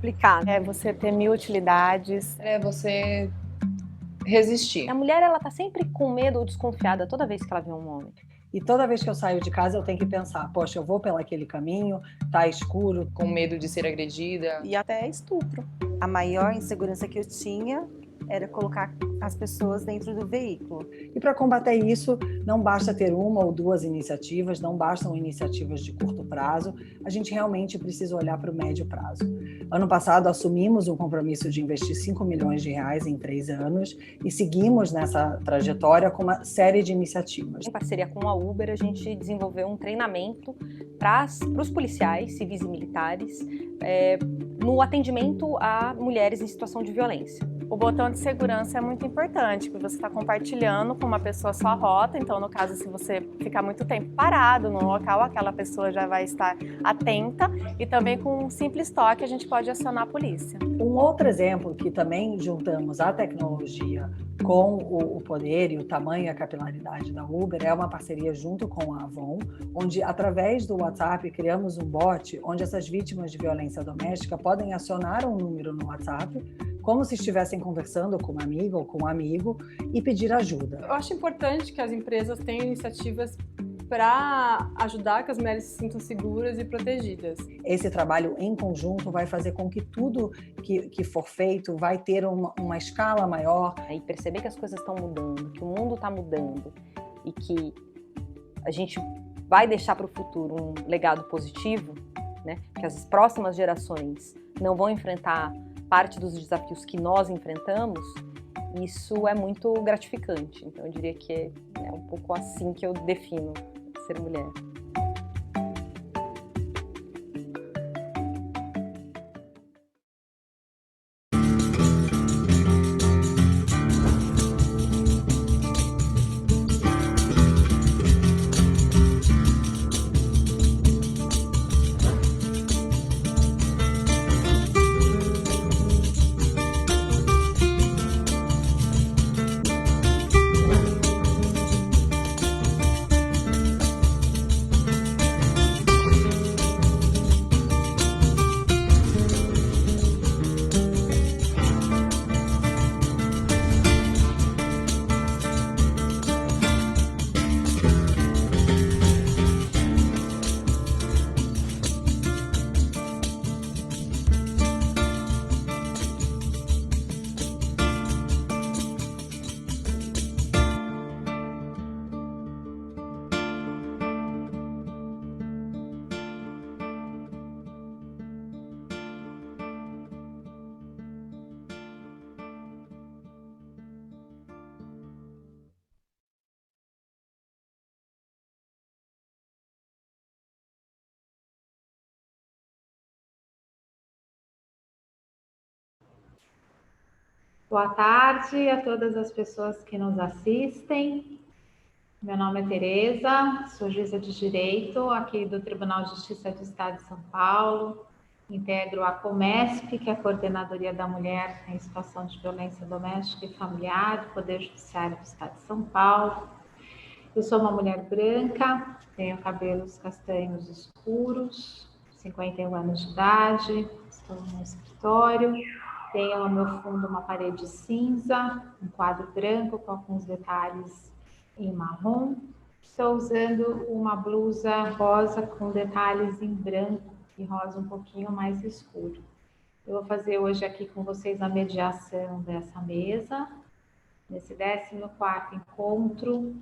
Complicado. É você ter mil utilidades. É você resistir. A mulher, ela tá sempre com medo ou desconfiada toda vez que ela vê um homem. E toda vez que eu saio de casa, eu tenho que pensar, poxa, eu vou pelo aquele caminho, tá escuro. Com medo de ser agredida. E até estupro. A maior insegurança que eu tinha era colocar as pessoas dentro do veículo. E para combater isso, não basta ter uma ou duas iniciativas, não bastam iniciativas de curto prazo, a gente realmente precisa olhar para o médio prazo. Ano passado, assumimos um compromisso de investir 5 milhões de reais em 3 anos e seguimos nessa trajetória com uma série de iniciativas. Em parceria com a Uber, a gente desenvolveu um treinamento para os policiais, civis e militares, no atendimento a mulheres em situação de violência. O botão de segurança é muito importante, porque você está compartilhando com uma pessoa a sua rota, então no caso, se você ficar muito tempo parado no local, aquela pessoa já vai estar atenta, e também com um simples toque a gente pode acionar a polícia. Um outro exemplo que também juntamos a tecnologia com o poder e o tamanho e a capilaridade da Uber é uma parceria junto com a Avon, onde através do WhatsApp criamos um bot onde essas vítimas de violência doméstica podem acionar um número no WhatsApp, como se estivessem conversando com uma amiga ou com um amigo e pedir ajuda. Eu acho importante que as empresas tenham iniciativas para ajudar que as mulheres se sintam seguras e protegidas. Esse trabalho em conjunto vai fazer com que tudo que for feito vai ter uma escala maior. E perceber que as coisas estão mudando, que o mundo está mudando e que a gente vai deixar para o futuro um legado positivo, né? Que as próximas gerações não vão enfrentar parte dos desafios que nós enfrentamos, isso é muito gratificante. Então eu diria que é um pouco assim que eu defino ser mulher. Boa tarde a todas as pessoas que nos assistem. Meu nome é Tereza, sou juíza de Direito aqui do Tribunal de Justiça do Estado de São Paulo. Integro a Comesp, que é a Coordenadoria da Mulher em Situação de Violência Doméstica e Familiar do Poder Judiciário do Estado de São Paulo. Eu sou uma mulher branca, tenho cabelos castanhos escuros, 51 anos de idade, estou no escritório. Tenho ao meu fundo uma parede cinza, um quadro branco com alguns detalhes em marrom. Estou usando uma blusa rosa com detalhes em branco e rosa um pouquinho mais escuro. Eu vou fazer hoje aqui com vocês a mediação dessa mesa, nesse 14º encontro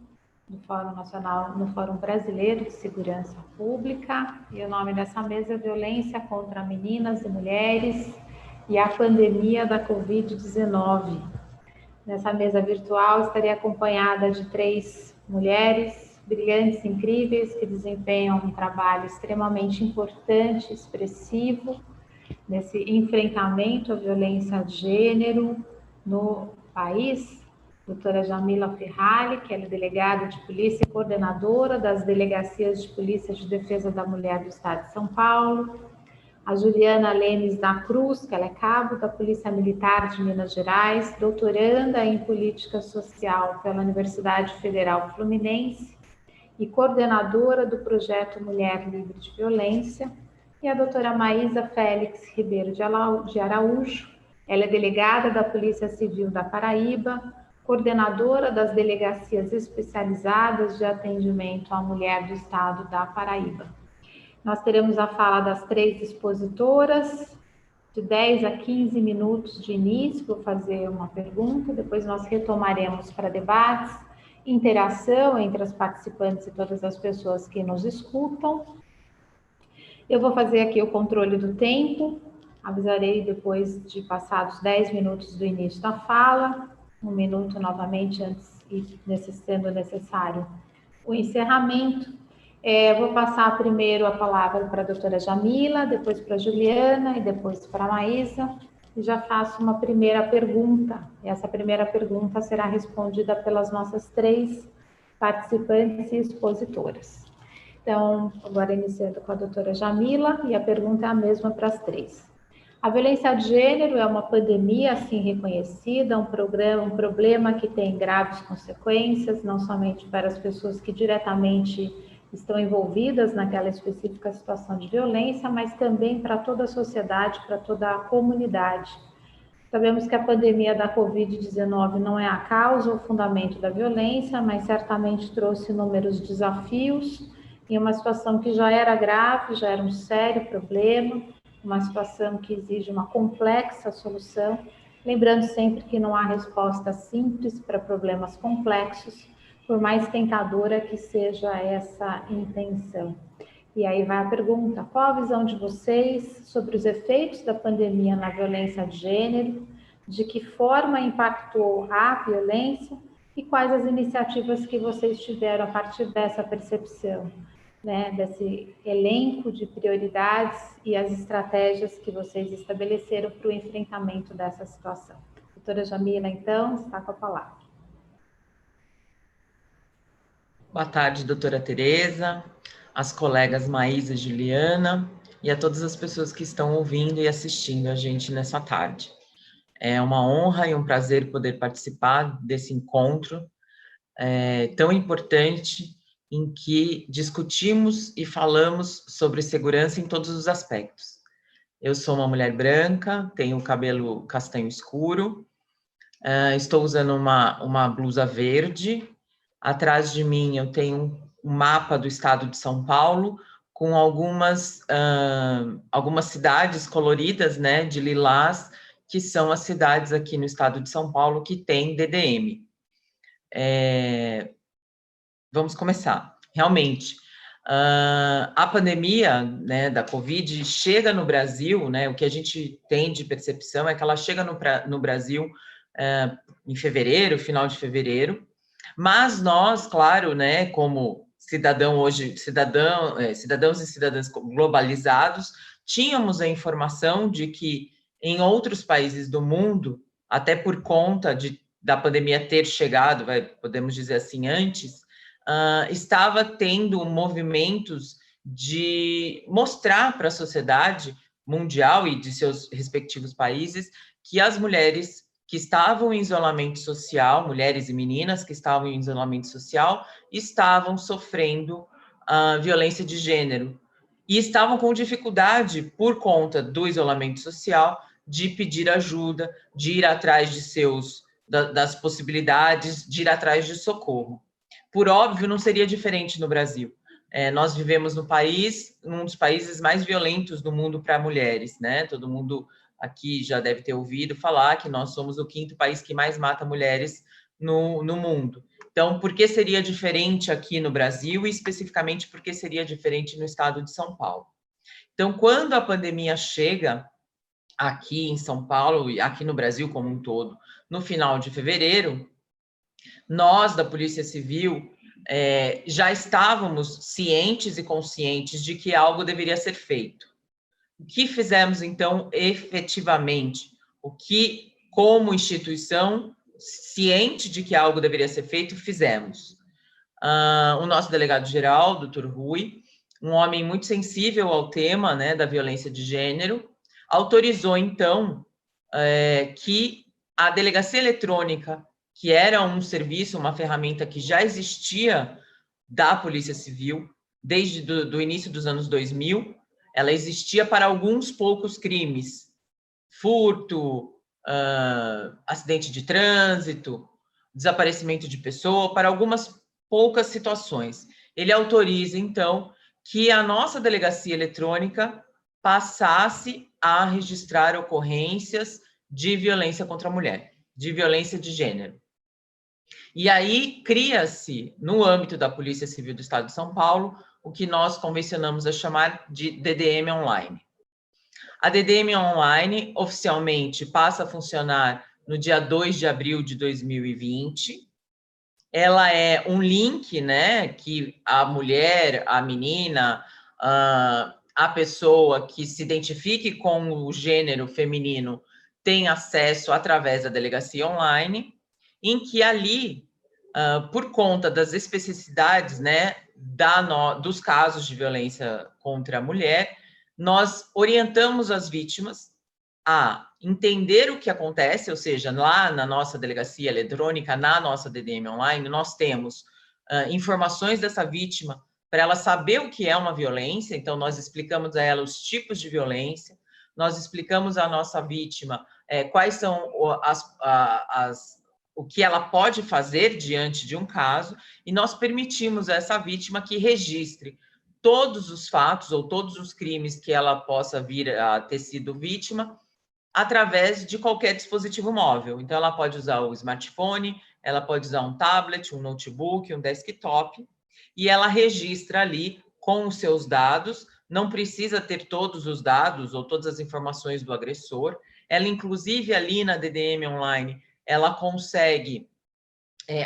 do Fórum Nacional, no Fórum Brasileiro de Segurança Pública. E o nome dessa mesa é Violência contra Meninas e Mulheres e a pandemia da Covid-19. Nessa mesa virtual estarei acompanhada de 3 mulheres brilhantes, incríveis, que desempenham um trabalho extremamente importante, expressivo, nesse enfrentamento à violência de gênero no país. Doutora Jamila Ferrari, que é delegada de polícia e coordenadora das delegacias de polícia de defesa da mulher do Estado de São Paulo. A Juliana Lemes da Cruz, que ela é cabo da Polícia Militar de Minas Gerais, doutoranda em Política Social pela Universidade Federal Fluminense e coordenadora do projeto Mulher Livre de Violência. e a doutora Maísa Félix Ribeiro de Araújo. Ela é delegada da Polícia Civil da Paraíba, coordenadora das delegacias especializadas de atendimento à mulher do estado da Paraíba. Nós teremos a fala das 3 expositoras, de 10 a 15 minutos de início, vou fazer uma pergunta, depois nós retomaremos para debates, interação entre as participantes e todas as pessoas que nos escutam. Eu vou fazer aqui o controle do tempo, avisarei depois de passados 10 minutos do início da fala, 1 minuto novamente antes, sendo necessário, o encerramento. Vou passar primeiro a palavra para a doutora Jamila, depois para a Juliana e depois para a Maísa, e já faço uma primeira pergunta. Essa primeira pergunta será respondida pelas nossas 3 participantes e expositoras. Então, agora iniciando com a doutora Jamila, e a pergunta é a mesma para as 3. A violência de gênero é uma pandemia assim reconhecida, um problema que tem graves consequências, não somente para as pessoas que diretamente estão envolvidas naquela específica situação de violência, mas também para toda a sociedade, para toda a comunidade. Sabemos que a pandemia da Covid-19 não é a causa ou o fundamento da violência, mas certamente trouxe inúmeros desafios em uma situação que já era grave, já era um sério problema, uma situação que exige uma complexa solução, lembrando sempre que não há resposta simples para problemas complexos, por mais tentadora que seja essa intenção. E aí vai a pergunta: qual a visão de vocês sobre os efeitos da pandemia na violência de gênero, de que forma impactou a violência e quais as iniciativas que vocês tiveram a partir dessa percepção, né, desse elenco de prioridades e as estratégias que vocês estabeleceram para o enfrentamento dessa situação. Doutora Jamila, então, está com a palavra. Boa tarde, doutora Tereza, as colegas Maísa e Juliana e a todas as pessoas que estão ouvindo e assistindo a gente nessa tarde. É uma honra e um prazer poder participar desse encontro tão importante em que discutimos e falamos sobre segurança em todos os aspectos. Eu sou uma mulher branca, tenho cabelo castanho escuro, estou usando uma blusa verde. Atrás de mim eu tenho um mapa do estado de São Paulo com algumas cidades coloridas, né, de lilás, que são as cidades aqui no estado de São Paulo que tem DDM. Vamos começar. Realmente, a pandemia, né, da Covid chega no Brasil, né, o que a gente tem de percepção é que ela chega no Brasil em fevereiro, final de fevereiro. Mas nós, claro, né, como cidadãos e cidadãs globalizados, tínhamos a informação de que em outros países do mundo, até por conta da pandemia ter chegado, podemos dizer assim, antes, estava tendo movimentos de mostrar para a sociedade mundial e de seus respectivos países que as mulheres que estavam em isolamento social, mulheres e meninas que estavam em isolamento social, estavam sofrendo violência de gênero e estavam com dificuldade, por conta do isolamento social, de pedir ajuda, de ir atrás das possibilidades, de ir atrás de socorro. Por óbvio, não seria diferente no Brasil. Nós vivemos num dos países mais violentos do mundo para mulheres, né? Todo mundo aqui já deve ter ouvido falar que nós somos o 5º país que mais mata mulheres no mundo. Então, por que seria diferente aqui no Brasil e especificamente por que seria diferente no estado de São Paulo? Então, quando a pandemia chega aqui em São Paulo e aqui no Brasil como um todo, no final de fevereiro, nós da Polícia Civil já estávamos cientes e conscientes de que algo deveria ser feito. O que fizemos, então, efetivamente? O que, como instituição, ciente de que algo deveria ser feito, fizemos? O nosso delegado-geral, Dr. Rui, um homem muito sensível ao tema, né, da violência de gênero, autorizou, então, que a delegacia eletrônica, que era um serviço, uma ferramenta que já existia da Polícia Civil, desde o início dos anos 2000, ela existia para alguns poucos crimes, furto, acidente de trânsito, desaparecimento de pessoa, para algumas poucas situações. Ele autoriza, então, que a nossa delegacia eletrônica passasse a registrar ocorrências de violência contra a mulher, de violência de gênero. E aí cria-se, no âmbito da Polícia Civil do Estado de São Paulo, o que nós convencionamos a chamar de DDM Online. A DDM Online oficialmente passa a funcionar no dia 2 de abril de 2020. Ela é um link, né, que a mulher, a menina, a pessoa que se identifique com o gênero feminino tem acesso através da delegacia online, em que ali, por conta das especificidades, né, dos casos de violência contra a mulher, nós orientamos as vítimas a entender o que acontece, ou seja, lá na nossa delegacia eletrônica, na nossa DDM online, nós temos informações dessa vítima para ela saber o que é uma violência, então nós explicamos a ela os tipos de violência, nós explicamos à nossa vítima quais são o que ela pode fazer diante de um caso, e nós permitimos a essa vítima que registre todos os fatos ou todos os crimes que ela possa vir a ter sido vítima através de qualquer dispositivo móvel. Então, ela pode usar o smartphone, ela pode usar um tablet, um notebook, um desktop, e ela registra ali com os seus dados, não precisa ter todos os dados ou todas as informações do agressor. Ela, inclusive, ali na DDM Online, ela consegue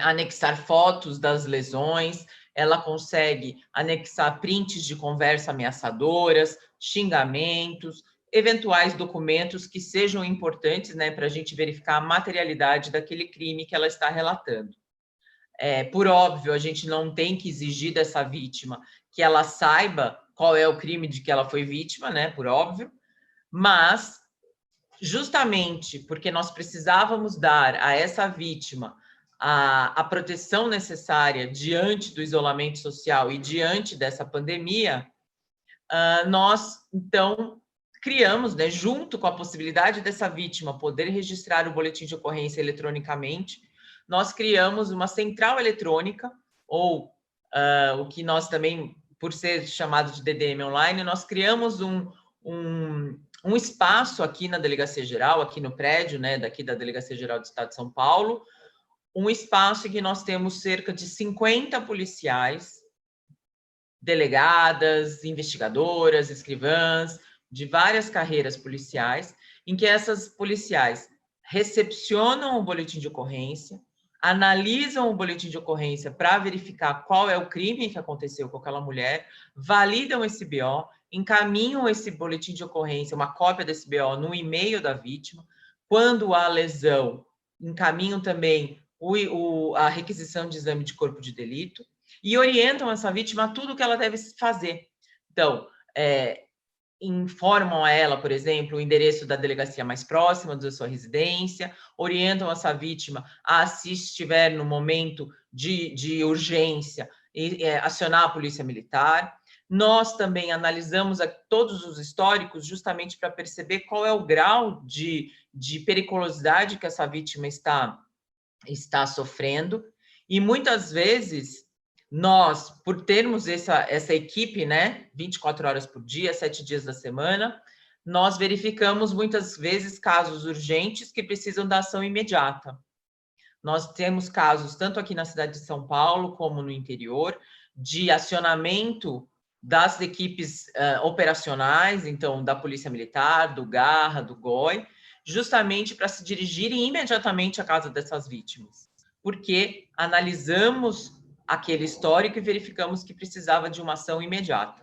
anexar fotos das lesões, ela consegue anexar prints de conversa ameaçadoras, xingamentos, eventuais documentos que sejam importantes, né, para a gente verificar a materialidade daquele crime que ela está relatando. Por óbvio, a gente não tem que exigir dessa vítima que ela saiba qual é o crime de que ela foi vítima, né, por óbvio, mas justamente porque nós precisávamos dar a essa vítima a proteção necessária diante do isolamento social e diante dessa pandemia, nós, então, criamos, né, junto com a possibilidade dessa vítima poder registrar o boletim de ocorrência eletronicamente, nós criamos uma central eletrônica, ou o que nós também, por ser chamado de DDM Online, nós criamos um espaço aqui na Delegacia Geral, aqui no prédio, né, daqui da Delegacia Geral do Estado de São Paulo, um espaço em que nós temos cerca de 50 policiais, delegadas, investigadoras, escrivãs, de várias carreiras policiais, em que essas policiais recepcionam o boletim de ocorrência, analisam o boletim de ocorrência para verificar qual é o crime que aconteceu com aquela mulher, validam esse BO, encaminham esse boletim de ocorrência, uma cópia desse BO no e-mail da vítima. Quando há lesão, encaminham também a requisição de exame de corpo de delito e orientam essa vítima a tudo o que ela deve fazer. Então, informam a ela, por exemplo, o endereço da delegacia mais próxima da sua residência, orientam essa vítima a, se estiver no momento de urgência, acionar a polícia militar. Nós também analisamos todos os históricos justamente para perceber qual é o grau de periculosidade que essa vítima está sofrendo, e muitas vezes nós, por termos essa equipe, né, 24 horas por dia, 7 dias da semana, nós verificamos muitas vezes casos urgentes que precisam da ação imediata. Nós temos casos, tanto aqui na cidade de São Paulo, como no interior, de acionamento das equipes operacionais, então, da Polícia Militar, do Garra, do GOI, justamente para se dirigirem imediatamente à casa dessas vítimas, porque analisamos aquele histórico e verificamos que precisava de uma ação imediata.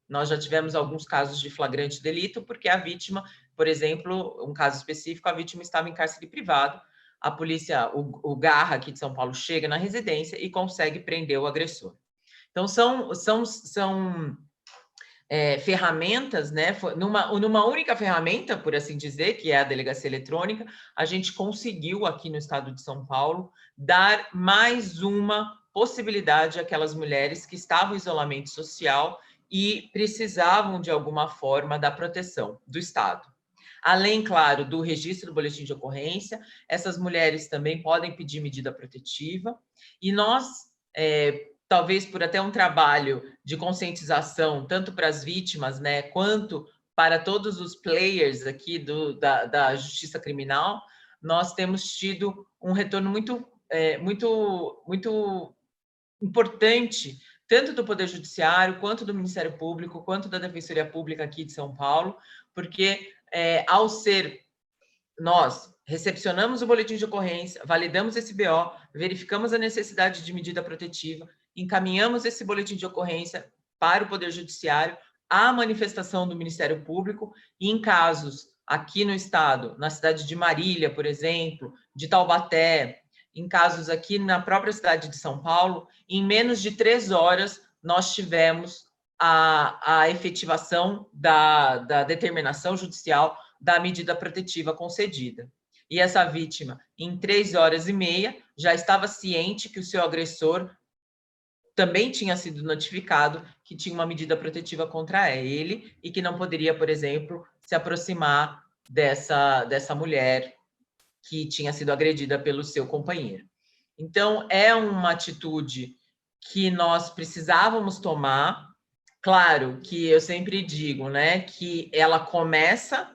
Nós já tivemos alguns casos de flagrante delito, porque a vítima, por exemplo, um caso específico, a vítima estava em cárcere privado, a polícia, o Garra aqui de São Paulo, chega na residência e consegue prender o agressor. Então, são ferramentas, né? Numa única ferramenta, por assim dizer, que é a delegacia eletrônica, a gente conseguiu aqui no estado de São Paulo dar mais uma possibilidade àquelas mulheres que estavam em isolamento social e precisavam, de alguma forma, da proteção do Estado. Além, claro, do registro do boletim de ocorrência, essas mulheres também podem pedir medida protetiva, e nós, talvez por até um trabalho de conscientização, tanto para as vítimas, né, quanto para todos os players aqui da justiça criminal, nós temos tido um retorno muito importante, tanto do Poder Judiciário, quanto do Ministério Público, quanto da Defensoria Pública aqui de São Paulo, porque ao ser nós recepcionamos o boletim de ocorrência, validamos esse BO, verificamos a necessidade de medida protetiva, encaminhamos esse boletim de ocorrência para o Poder Judiciário, a manifestação do Ministério Público, e em casos aqui no estado, na cidade de Marília, por exemplo, de Taubaté, em casos aqui na própria cidade de São Paulo, em menos de 3 horas nós tivemos a efetivação da determinação judicial da medida protetiva concedida. E essa vítima, em 3 horas e meia, já estava ciente que o seu agressor também tinha sido notificado que tinha uma medida protetiva contra ele e que não poderia, por exemplo, se aproximar dessa mulher que tinha sido agredida pelo seu companheiro. Então, é uma atitude que nós precisávamos tomar. Claro que eu sempre digo, né, que ela começa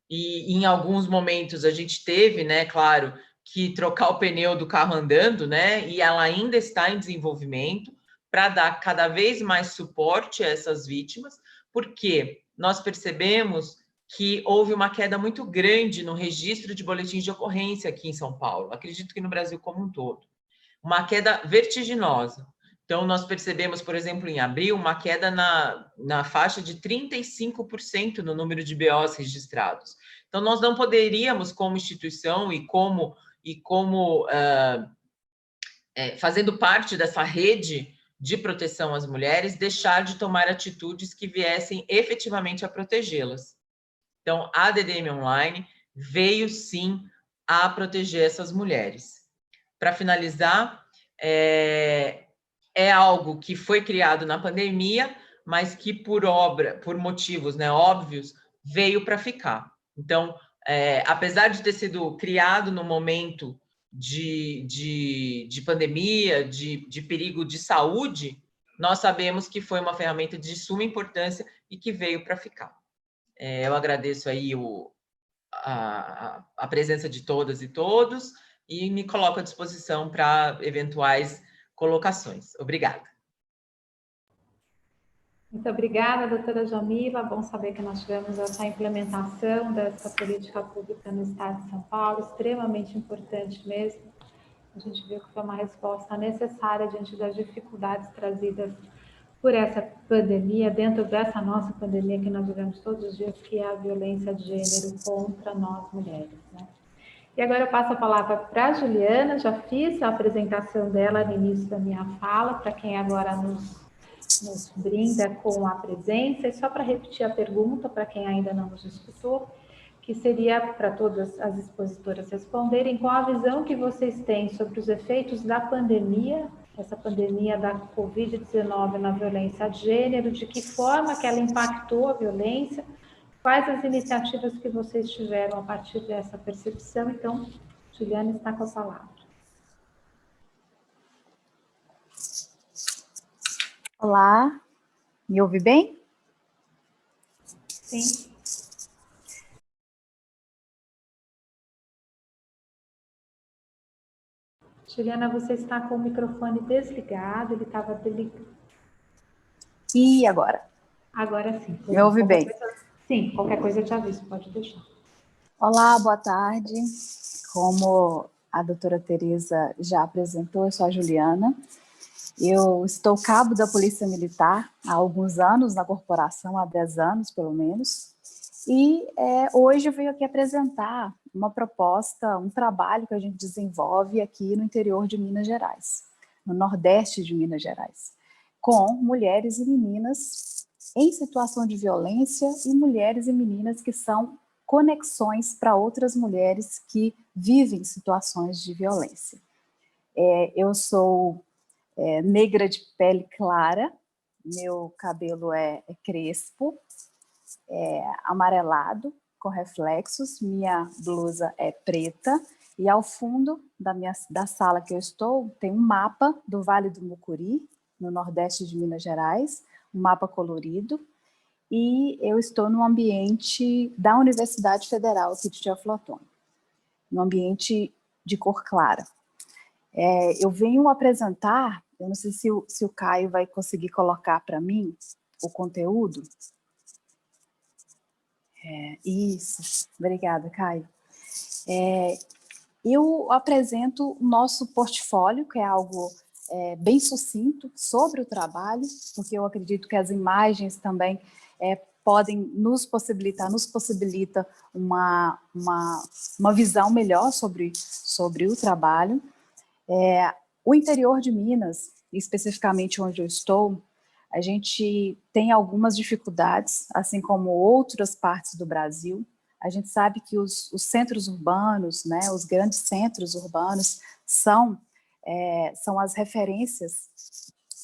e em alguns momentos a gente teve, né, claro, que trocar o pneu do carro andando, né, e ela ainda está em desenvolvimento para dar cada vez mais suporte a essas vítimas, porque nós percebemos que houve uma queda muito grande no registro de boletins de ocorrência aqui em São Paulo, acredito que no Brasil como um todo, uma queda vertiginosa. Então, nós percebemos, por exemplo, em abril, uma queda na faixa de 35% no número de BOs registrados. Então, nós não poderíamos, como instituição e como fazendo parte dessa rede de proteção às mulheres, deixar de tomar atitudes que viessem efetivamente a protegê-las. Então, a DDM Online veio, sim, a proteger essas mulheres. Para finalizar, é algo que foi criado na pandemia, mas que por motivos, né, óbvios, veio para ficar. Então, apesar de ter sido criado no momento de pandemia, de perigo de saúde, nós sabemos que foi uma ferramenta de suma importância e que veio para ficar. Eu agradeço aí a presença de todas e todos e me coloco à disposição para eventuais colocações. Obrigada. Muito obrigada, doutora Jamila. Bom saber que nós tivemos essa implementação dessa política pública no estado de São Paulo, extremamente importante mesmo. A gente viu que foi uma resposta necessária diante das dificuldades trazidas por essa pandemia, dentro dessa nossa pandemia que nós vivemos todos os dias, que é a violência de gênero contra nós mulheres, né? E agora eu passo a palavra para a Juliana. Já fiz a apresentação dela no início da minha fala, para quem agora nos brinda com a presença. E só para repetir a pergunta, para quem ainda não nos escutou, que seria para todas as expositoras responderem, qual a visão que vocês têm sobre os efeitos da pandemia, essa pandemia da Covid-19 na violência de gênero, de que forma que ela impactou a violência, quais as iniciativas que vocês tiveram a partir dessa percepção. Então, Juliana está com a palavra. Olá, me ouve bem? Sim. Juliana, você está com o microfone desligado, ele estava desligado. E agora? Agora sim. Me ouve bem? Sim, qualquer coisa eu te aviso, pode deixar. Olá, boa tarde. Como a doutora Tereza já apresentou, eu sou a Juliana. Eu estou cabo da Polícia Militar há alguns anos, na corporação, há 10 anos, pelo menos. E hoje eu venho aqui apresentar uma proposta, um trabalho que a gente desenvolve aqui no interior de Minas Gerais, no nordeste de Minas Gerais, com mulheres e meninas em situação de violência e mulheres e meninas que são conexões para outras mulheres que vivem situações de violência. Eu sou negra de pele clara, meu cabelo é crespo, amarelado, com reflexos, minha blusa é preta, e ao fundo da sala que eu estou, tem um mapa do Vale do Mucuri, no nordeste de Minas Gerais, um mapa colorido, e eu estou no ambiente da Universidade Federal aqui de Teófilo-Otoni, no ambiente de cor clara. Eu venho apresentar, eu não sei se o Caio vai conseguir colocar para mim o conteúdo. Isso, obrigada, Caio. Eu apresento o nosso portfólio, que é algo bem sucinto sobre o trabalho, porque eu acredito que as imagens também podem nos possibilita uma visão melhor sobre o trabalho. O interior de Minas, especificamente onde eu estou, a gente tem algumas dificuldades, assim como outras partes do Brasil. A gente sabe que os centros urbanos, né, os grandes centros urbanos, são as referências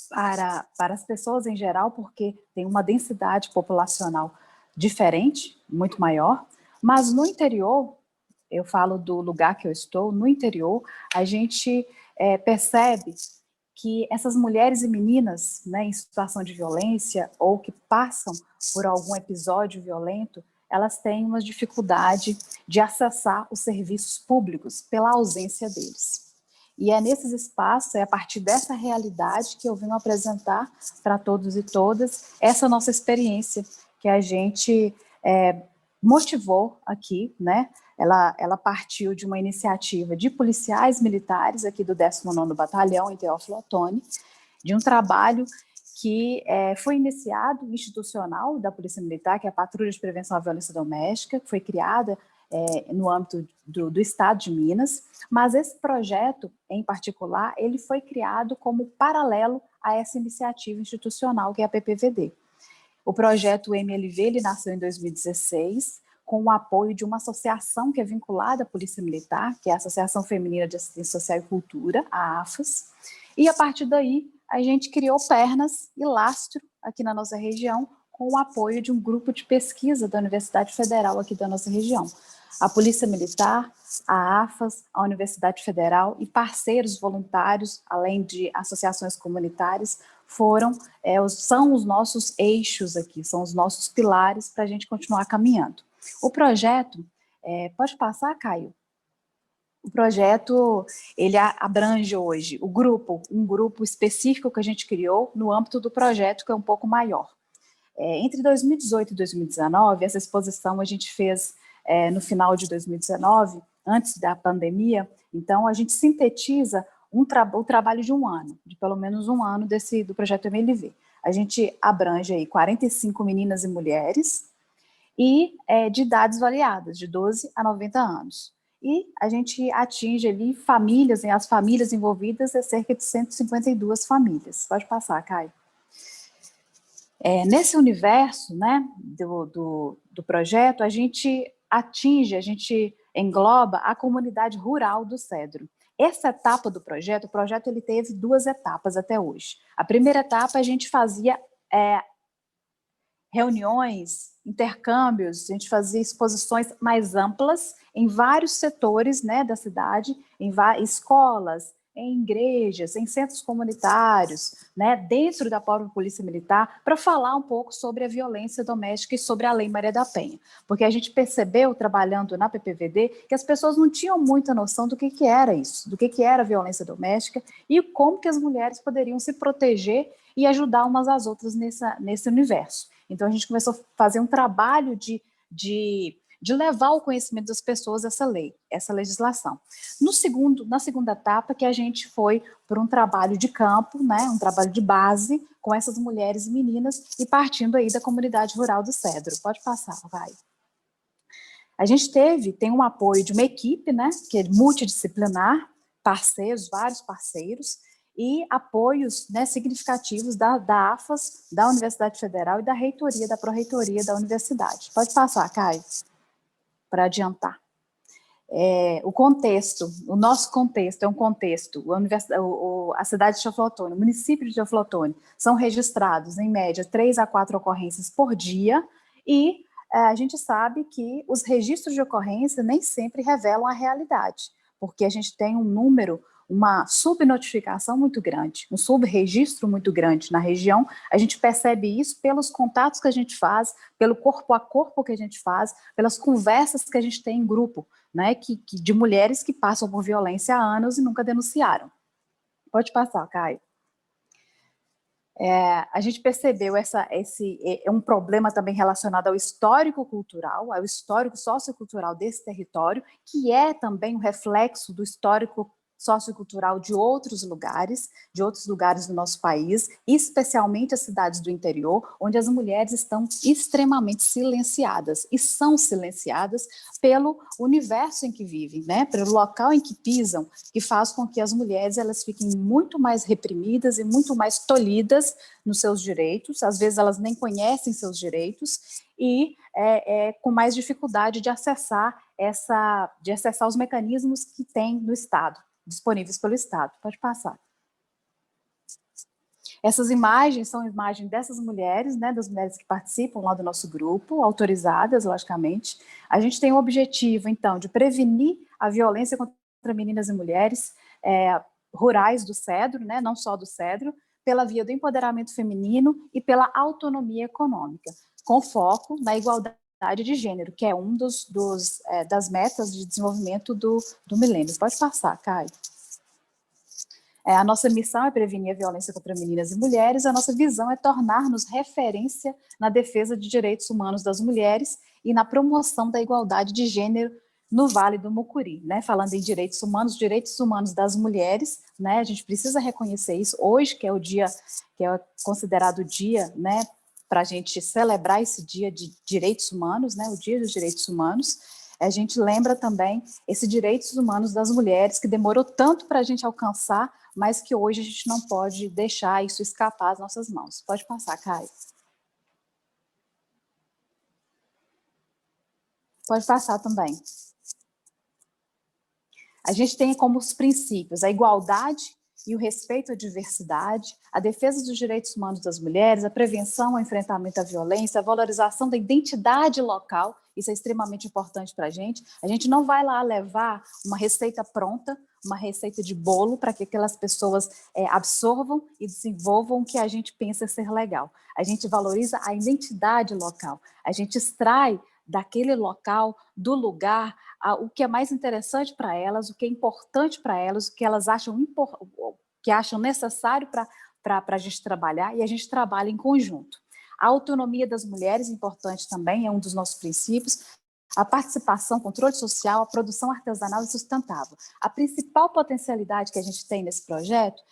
para as pessoas em geral, porque tem uma densidade populacional diferente, muito maior, mas no interior, eu falo do lugar que eu estou, no interior, a gente percebe que essas mulheres e meninas, né, em situação de violência ou que passam por algum episódio violento, elas têm uma dificuldade de acessar os serviços públicos pela ausência deles. E é nesses espaços, é a partir dessa realidade que eu venho apresentar para todos e todas essa nossa experiência que a gente motivou aqui, né? Ela partiu de uma iniciativa de policiais militares aqui do 19º Batalhão, em Teófilo-Otoni, de um trabalho que foi iniciado, institucional, da Polícia Militar, que é a Patrulha de Prevenção à Violência Doméstica, que foi criada no âmbito do Estado de Minas, mas esse projeto, em particular, ele foi criado como paralelo a essa iniciativa institucional, que é a PPVD. O projeto MLV, ele nasceu em 2016, com o apoio de uma associação que é vinculada à Polícia Militar, que é a Associação Feminina de Assistência Social e Cultura, a AFAS, e a partir daí a gente criou pernas e lastro aqui na nossa região, com o apoio de um grupo de pesquisa da Universidade Federal aqui da nossa região. A Polícia Militar, a AFAS, a Universidade Federal e parceiros voluntários, além de associações comunitárias, são os nossos eixos aqui, são os nossos pilares para a gente continuar caminhando. O projeto, pode passar, Caio? O projeto, ele abrange hoje um grupo específico que a gente criou no âmbito do projeto, que é um pouco maior. Entre 2018 e 2019, essa exposição a gente fez no final de 2019, antes da pandemia, então a gente sintetiza o trabalho de um ano, de pelo menos um ano do projeto MLV. A gente abrange aí 45 meninas e mulheres, e de idades variadas, de 12 a 90 anos. E a gente atinge ali famílias, as famílias envolvidas é cerca de 152 famílias. Pode passar, Caio. Nesse universo, né, do projeto, a gente engloba a comunidade rural do Cedro. Essa etapa do projeto, o projeto ele teve 2 etapas até hoje. A primeira etapa a gente fazia reuniões, intercâmbios, a gente fazia exposições mais amplas em vários setores, né, da cidade, em escolas, em igrejas, em centros comunitários, né, dentro da própria Polícia Militar, para falar um pouco sobre a violência doméstica e sobre a Lei Maria da Penha. Porque a gente percebeu, trabalhando na PPVD, que as pessoas não tinham muita noção do que era isso, do que era a violência doméstica e como que as mulheres poderiam se proteger e ajudar umas às outras nesse universo. Então, a gente começou a fazer um trabalho de levar ao conhecimento das pessoas essa lei, essa legislação. Na segunda etapa, que a gente foi por um trabalho de campo, né, um trabalho de base com essas mulheres e meninas e partindo aí da comunidade rural do Cedro. Pode passar, vai. A gente tem um apoio de uma equipe, né, que é multidisciplinar, vários parceiros, e apoios, né, significativos da AFAS, da Universidade Federal e da reitoria, da pró-reitoria da universidade. Pode passar, Caio, para adiantar. o contexto, o nosso contexto é um contexto, a cidade de Teoflotone, o município de Teoflotone, são registrados, em média, 3 a 4 ocorrências por dia, e a gente sabe que os registros de ocorrência nem sempre revelam a realidade, porque a gente tem um número, uma subnotificação muito grande, um subregistro muito grande na região. A gente percebe isso pelos contatos que a gente faz, pelo corpo a corpo que a gente faz, pelas conversas que a gente tem em grupo, né, de mulheres que passam por violência há anos e nunca denunciaram. Pode passar, Caio. A gente percebeu um problema também relacionado ao histórico cultural, ao histórico sociocultural desse território, que é também um reflexo do histórico sociocultural de outros lugares do nosso país, especialmente as cidades do interior, onde as mulheres estão extremamente silenciadas, e são silenciadas pelo universo em que vivem, né? Pelo local em que pisam, que faz com que as mulheres elas fiquem muito mais reprimidas e muito mais tolhidas nos seus direitos, às vezes elas nem conhecem seus direitos, e com mais dificuldade de acessar os mecanismos que tem no Estado, disponíveis pelo Estado. Pode passar. Essas imagens são imagens dessas mulheres, né, das mulheres que participam lá do nosso grupo, autorizadas, logicamente. A gente tem o objetivo, então, de prevenir a violência contra meninas e mulheres rurais do Cedro, né, não só do Cedro, pela via do empoderamento feminino e pela autonomia econômica, com foco na igualdade de gênero, que é um das metas de desenvolvimento do milênio. Pode passar, Caio. A nossa missão é prevenir a violência contra meninas e mulheres, a nossa visão é tornar-nos referência na defesa de direitos humanos das mulheres e na promoção da igualdade de gênero no Vale do Mucuri, né? Falando em direitos humanos das mulheres, né? A gente precisa reconhecer isso hoje, que é o dia, que é considerado o dia, né, para a gente celebrar esse dia de direitos humanos, né, o Dia dos Direitos Humanos. A gente lembra também esses direitos humanos das mulheres, que demorou tanto para a gente alcançar, mas que hoje a gente não pode deixar isso escapar das nossas mãos. Pode passar, Caio. Pode passar também. A gente tem como os princípios a igualdade e o respeito à diversidade, a defesa dos direitos humanos das mulheres, a prevenção, o enfrentamento à violência, a valorização da identidade local, isso é extremamente importante para a gente. A gente não vai lá levar uma receita pronta, uma receita de bolo, para que aquelas pessoas absorvam e desenvolvam o que a gente pensa ser legal. A gente valoriza a identidade local, a gente extrai daquele local, do lugar, o que é mais interessante para elas, o que é importante para elas, o que elas acham necessário para a gente trabalhar, e a gente trabalha em conjunto. A autonomia das mulheres, importante também, é um dos nossos princípios, a participação, controle social, a produção artesanal e sustentável. A principal potencialidade que a gente tem nesse projeto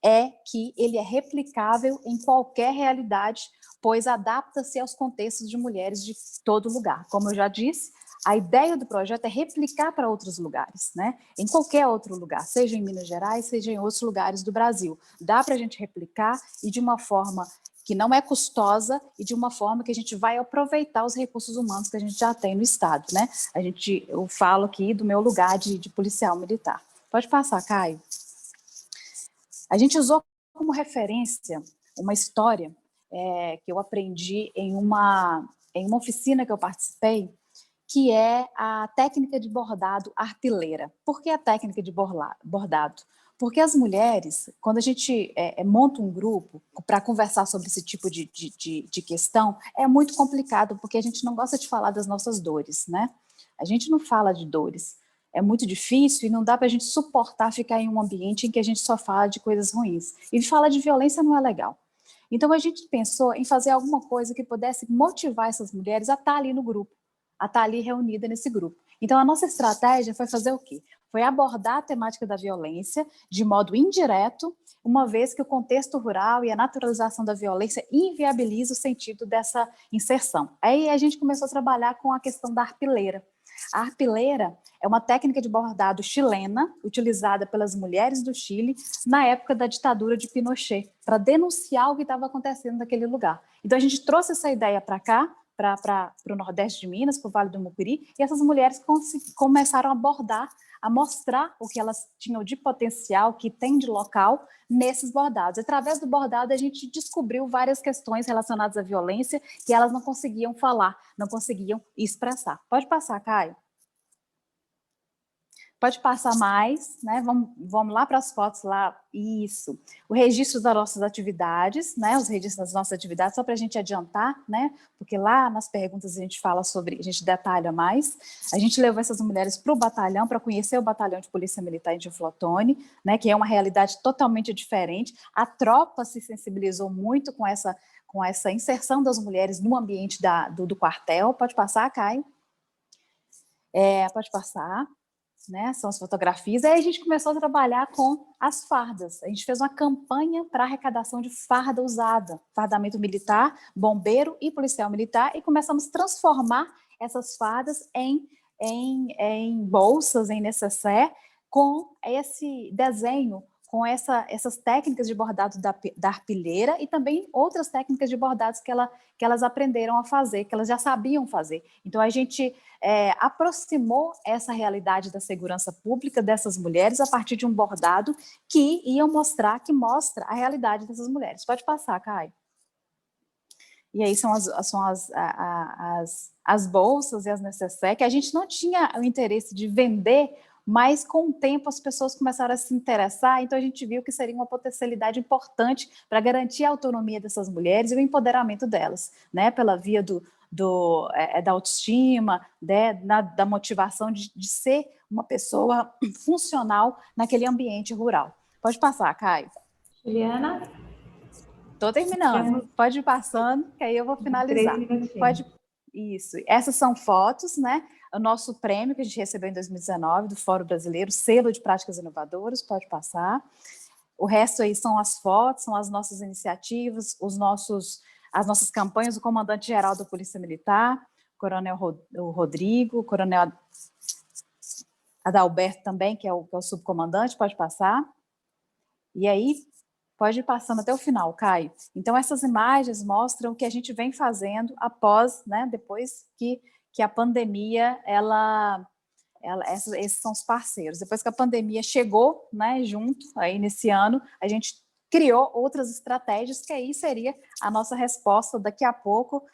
é que ele é replicável em qualquer realidade, pois adapta-se aos contextos de mulheres de todo lugar. Como eu já disse, a ideia do projeto é replicar para outros lugares, né? Em qualquer outro lugar, seja em Minas Gerais, seja em outros lugares do Brasil. Dá para a gente replicar e de uma forma que não é custosa e de uma forma que a gente vai aproveitar os recursos humanos que a gente já tem no Estado, né? Eu falo aqui do meu lugar de policial militar. Pode passar, Caio. A gente usou como referência uma história que eu aprendi em uma oficina que eu participei, que é a técnica de bordado arpileira. Por que a técnica de bordado? Porque as mulheres, quando a gente monta um grupo para conversar sobre esse tipo de questão, é muito complicado, porque a gente não gosta de falar das nossas dores, né? A gente não fala de dores. É muito difícil e não dá para a gente suportar ficar em um ambiente em que a gente só fala de coisas ruins. E falar de violência não é legal. Então, a gente pensou em fazer alguma coisa que pudesse motivar essas mulheres a estar ali no grupo, a estar ali reunida nesse grupo. Então, a nossa estratégia foi fazer o quê? Foi abordar a temática da violência de modo indireto, uma vez que o contexto rural e a naturalização da violência inviabiliza o sentido dessa inserção. Aí a gente começou a trabalhar com a questão da arpileira. A arpileira é uma técnica de bordado chilena, utilizada pelas mulheres do Chile na época da ditadura de Pinochet, para denunciar o que estava acontecendo naquele lugar. Então, a gente trouxe essa ideia para cá, para o Nordeste de Minas, para o Vale do Mucuri, e essas mulheres começaram a abordar, a mostrar o que elas tinham de potencial, que tem de local, nesses bordados. Através do bordado, a gente descobriu várias questões relacionadas à violência que elas não conseguiam falar, não conseguiam expressar. Pode passar, Caio. Pode passar mais, né? Vamos lá para as fotos lá. Isso. O registro das nossas atividades, né? Os registros das nossas atividades, só para a gente adiantar, né? Porque lá nas perguntas a gente fala sobre, a gente detalha mais. A gente levou essas mulheres para o batalhão, para conhecer o batalhão de Polícia Militar em Diflotone, né? Que é uma realidade totalmente diferente. A tropa se sensibilizou muito com essa inserção das mulheres no ambiente do quartel. Pode passar, Caio? Pode passar. Né, são as fotografias, aí a gente começou a trabalhar com as fardas. A gente fez uma campanha para arrecadação de farda usada, fardamento militar, bombeiro e policial militar, e começamos a transformar essas fardas em bolsas, em nécessaire, com esse desenho, com essas técnicas de bordado da arpilheira e também outras técnicas de bordados que elas aprenderam a fazer, que elas já sabiam fazer. Então, a gente aproximou essa realidade da segurança pública dessas mulheres a partir de um bordado que mostra a realidade dessas mulheres. Pode passar, Caio. E aí são as bolsas e as nécessaires, que a gente não tinha o interesse de vender, mas com o tempo as pessoas começaram a se interessar, então a gente viu que seria uma potencialidade importante para garantir a autonomia dessas mulheres e o empoderamento delas, né, pela via da autoestima, da motivação de ser uma pessoa funcional naquele ambiente rural. Pode passar, Caio. Juliana? Estou terminando. Pode ir passando, que aí eu vou finalizar. Isso. Essas são fotos, né? O nosso prêmio que a gente recebeu em 2019 do Fórum Brasileiro, selo de práticas inovadoras, pode passar. O resto aí são as fotos, são as nossas iniciativas, as nossas campanhas, o comandante-geral da Polícia Militar, o Coronel Rodrigo, o Coronel Adalberto também, que é o subcomandante, pode passar. E aí, pode ir passando até o final, Caio. Então, essas imagens mostram o que a gente vem fazendo após, né, depois que a pandemia, esses são os parceiros. Depois que a pandemia chegou, né, junto, aí nesse ano, a gente criou outras estratégias, que aí seria a nossa resposta daqui a pouco,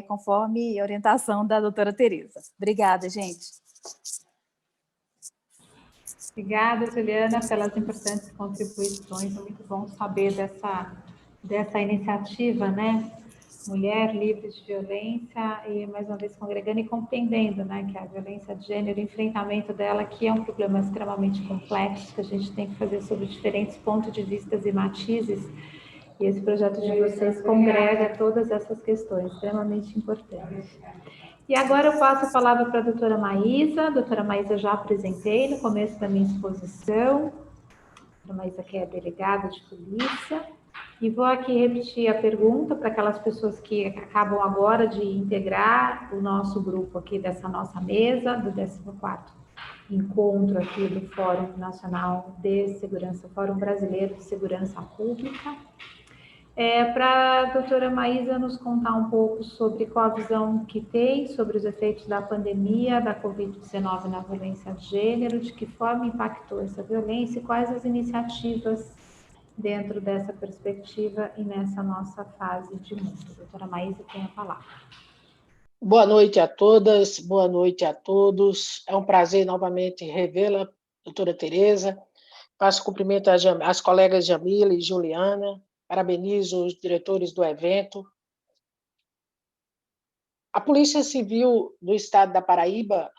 conforme a orientação da doutora Tereza. Obrigada, gente. Obrigada, Juliana, pelas importantes contribuições. É muito bom saber dessa iniciativa, né? Mulher livre de violência, e mais uma vez congregando e compreendendo, né, que a violência de gênero, o enfrentamento dela, que é um problema extremamente complexo, que a gente tem que fazer sobre diferentes pontos de vista e matizes, e esse projeto de vocês congrega todas essas questões, extremamente importantes. E agora eu passo a palavra para a doutora Maísa. A doutora Maísa já apresentei no começo da minha exposição. A doutora Maísa, que é delegada de polícia. E vou aqui repetir a pergunta para aquelas pessoas que acabam agora de integrar o nosso grupo aqui dessa nossa mesa, do 14º encontro aqui do Fórum Nacional de Segurança, Fórum Brasileiro de Segurança Pública. Para a doutora Maísa nos contar um pouco sobre qual a visão que tem sobre os efeitos da pandemia, da Covid-19 na violência de gênero, de que forma impactou essa violência e quais as iniciativas dentro dessa perspectiva e nessa nossa fase de mundo. Doutora Maísa, tem a palavra. Boa noite a todas, boa noite a todos. É um prazer novamente revê-la, doutora Tereza. Faço cumprimento às colegas Jamila e Juliana. Parabenizo os diretores do evento. A Polícia Civil do Estado da Paraíba,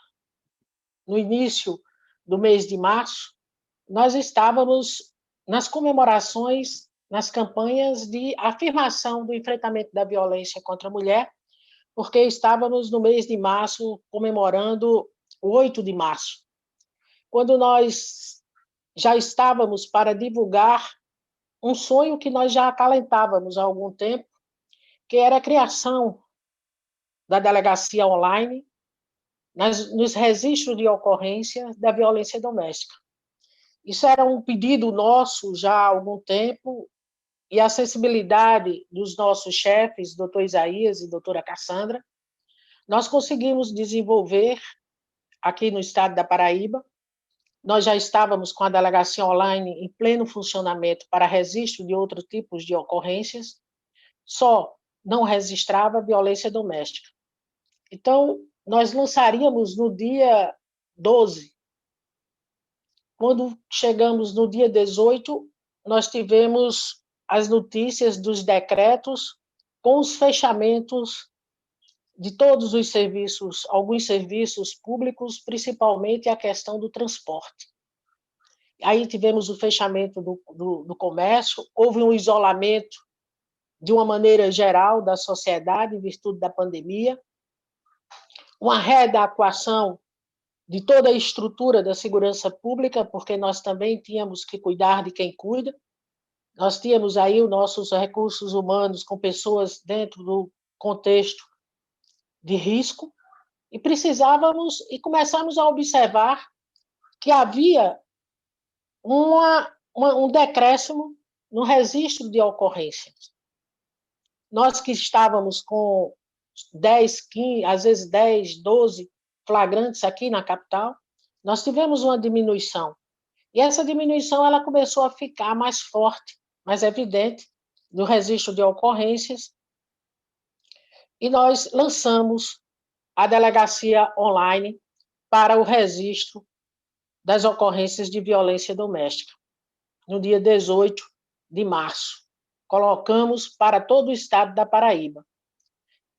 no início do mês de março, nós estávamos nas comemorações, nas campanhas de afirmação do enfrentamento da violência contra a mulher, porque estávamos no mês de março comemorando o 8 de março, quando nós já estávamos para divulgar um sonho que nós já acalentávamos há algum tempo, que era a criação da delegacia online nos registros de ocorrência da violência doméstica. Isso era um pedido nosso já há algum tempo, e a sensibilidade dos nossos chefes, doutor Isaías e doutora Cassandra, nós conseguimos desenvolver aqui no estado da Paraíba. Nós já estávamos com a delegacia online em pleno funcionamento para registro de outros tipos de ocorrências, só não registrava violência doméstica. Então, nós lançaríamos no dia 12. Quando chegamos no dia 18, nós tivemos as notícias dos decretos com os fechamentos de todos os serviços, alguns serviços públicos, principalmente a questão do transporte. Aí tivemos o fechamento do comércio, houve um isolamento de uma maneira geral da sociedade em virtude da pandemia, uma readequação de toda a estrutura da segurança pública, porque nós também tínhamos que cuidar de quem cuida. Nós tínhamos aí os nossos recursos humanos com pessoas dentro do contexto de risco, e precisávamos, e começamos a observar que havia um decréscimo no registro de ocorrências. Nós que estávamos com 10, 15, às vezes 10, 12 flagrantes aqui na capital, nós tivemos uma diminuição. E essa diminuição ela começou a ficar mais forte, mais evidente, no registro de ocorrências, e nós lançamos a delegacia online para o registro das ocorrências de violência doméstica, no dia 18 de março. Colocamos para todo o estado da Paraíba.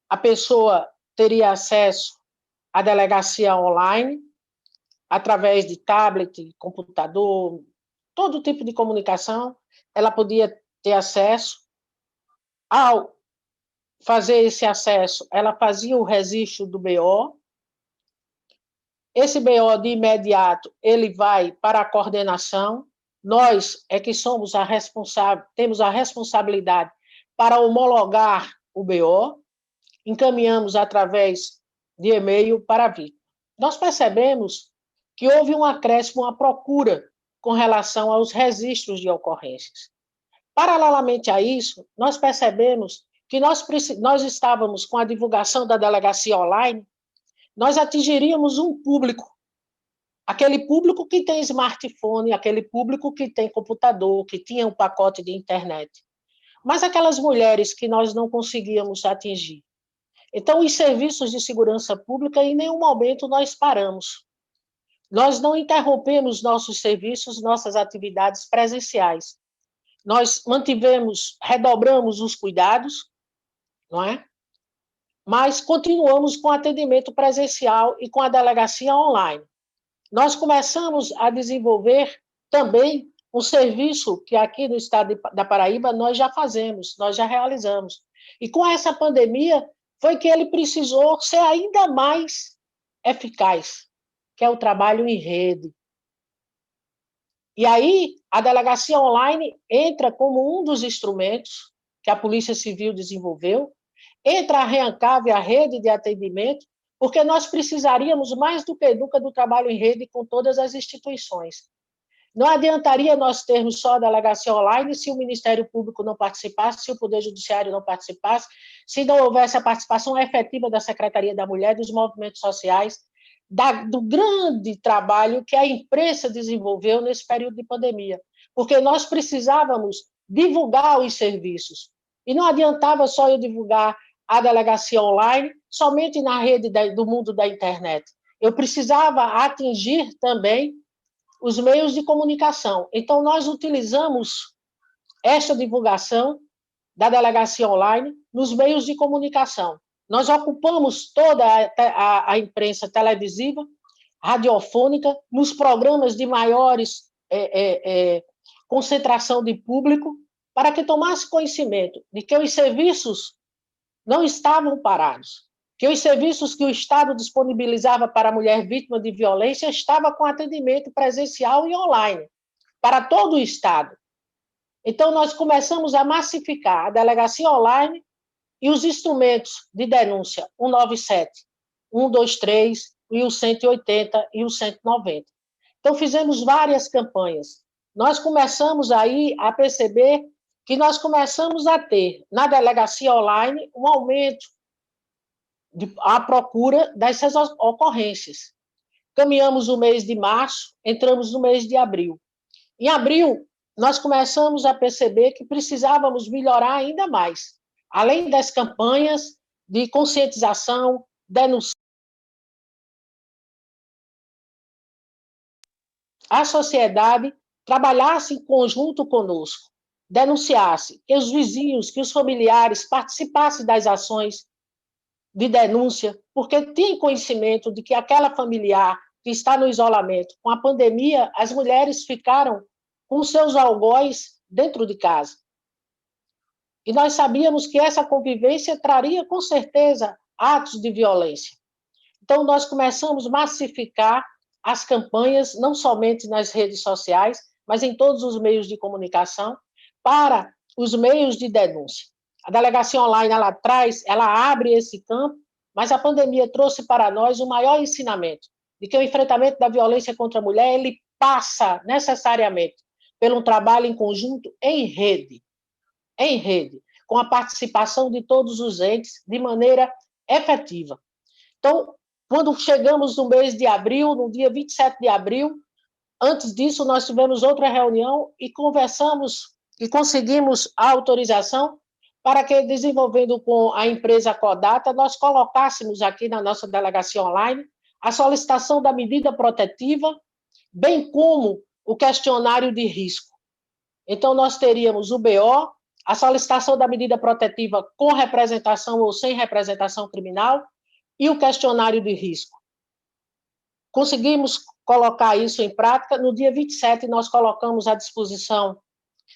A pessoa teria acesso à delegacia online, através de tablet, computador, todo tipo de comunicação, ela podia ter acesso. Ao fazer esse acesso, ela fazia o registro do BO. Esse BO, de imediato, ele vai para a coordenação. Nós é que somos a responsável, temos a responsabilidade para homologar o BO, encaminhamos através de e-mail para a vítima. Nós percebemos que houve um acréscimo, uma procura com relação aos registros de ocorrências. Paralelamente a isso, nós percebemos que nós estávamos com a divulgação da delegacia online, nós atingiríamos um público, aquele público que tem smartphone, aquele público que tem computador, que tinha um pacote de internet. Mas aquelas mulheres que nós não conseguíamos atingir. Então, os serviços de segurança pública, em nenhum momento nós paramos. Nós não interrompemos nossos serviços, nossas atividades presenciais. Nós redobramos os cuidados, não é? Mas continuamos com atendimento presencial e com a delegacia online. Nós começamos a desenvolver também um serviço que aqui no estado da Paraíba nós já fazemos, nós já realizamos. E com essa pandemia foi que ele precisou ser ainda mais eficaz, que é o trabalho em rede. E aí a delegacia online entra como um dos instrumentos que a Polícia Civil desenvolveu, entra a REANCAV, a rede de atendimento, porque nós precisaríamos mais do que nunca do trabalho em rede com todas as instituições. Não adiantaria nós termos só a delegacia online se o Ministério Público não participasse, se o Poder Judiciário não participasse, se não houvesse a participação efetiva da Secretaria da Mulher, dos movimentos sociais, do grande trabalho que a imprensa desenvolveu nesse período de pandemia, porque nós precisávamos divulgar os serviços. E não adiantava só eu divulgar a delegacia online somente na rede do mundo da internet. Eu precisava atingir também os meios de comunicação. Então, nós utilizamos esta divulgação da delegacia online nos meios de comunicação. Nós ocupamos toda a imprensa televisiva, radiofônica, nos programas de maiores concentração de público, para que tomasse conhecimento de que os serviços não estavam parados, que os serviços que o Estado disponibilizava para a mulher vítima de violência estava com atendimento presencial e online, para todo o Estado. Então, nós começamos a massificar a delegacia online e os instrumentos de denúncia 197, 123, e o 180 e o 190. Então, fizemos várias campanhas. Nós começamos aí a perceber que nós começamos a ter, na delegacia online, um aumento à procura dessas ocorrências. Caminhamos o mês de março, entramos no mês de abril. Em abril, nós começamos a perceber que precisávamos melhorar ainda mais, além das campanhas de conscientização, denúncia. A sociedade trabalhasse em conjunto conosco, denunciasse, que os vizinhos, que os familiares participassem das ações de denúncia, porque tem conhecimento de que aquela familiar que está no isolamento, com a pandemia, as mulheres ficaram com seus algóis dentro de casa. E nós sabíamos que essa convivência traria, com certeza, atos de violência. Então, nós começamos a massificar as campanhas, não somente nas redes sociais, mas em todos os meios de comunicação, para os meios de denúncia. A delegacia online, ela traz, ela abre esse campo, mas a pandemia trouxe para nós o maior ensinamento, de que o enfrentamento da violência contra a mulher, ele passa necessariamente por um trabalho em conjunto em rede, com a participação de todos os entes de maneira efetiva. Então, quando chegamos no mês de abril, no dia 27 de abril, antes disso, nós tivemos outra reunião e conversamos e conseguimos a autorização para que, desenvolvendo com a empresa Codata, nós colocássemos aqui na nossa delegacia online a solicitação da medida protetiva, bem como o questionário de risco. Então, nós teríamos o BO, a solicitação da medida protetiva com representação ou sem representação criminal e o questionário de risco. Conseguimos colocar isso em prática. No dia 27, nós colocamos à disposição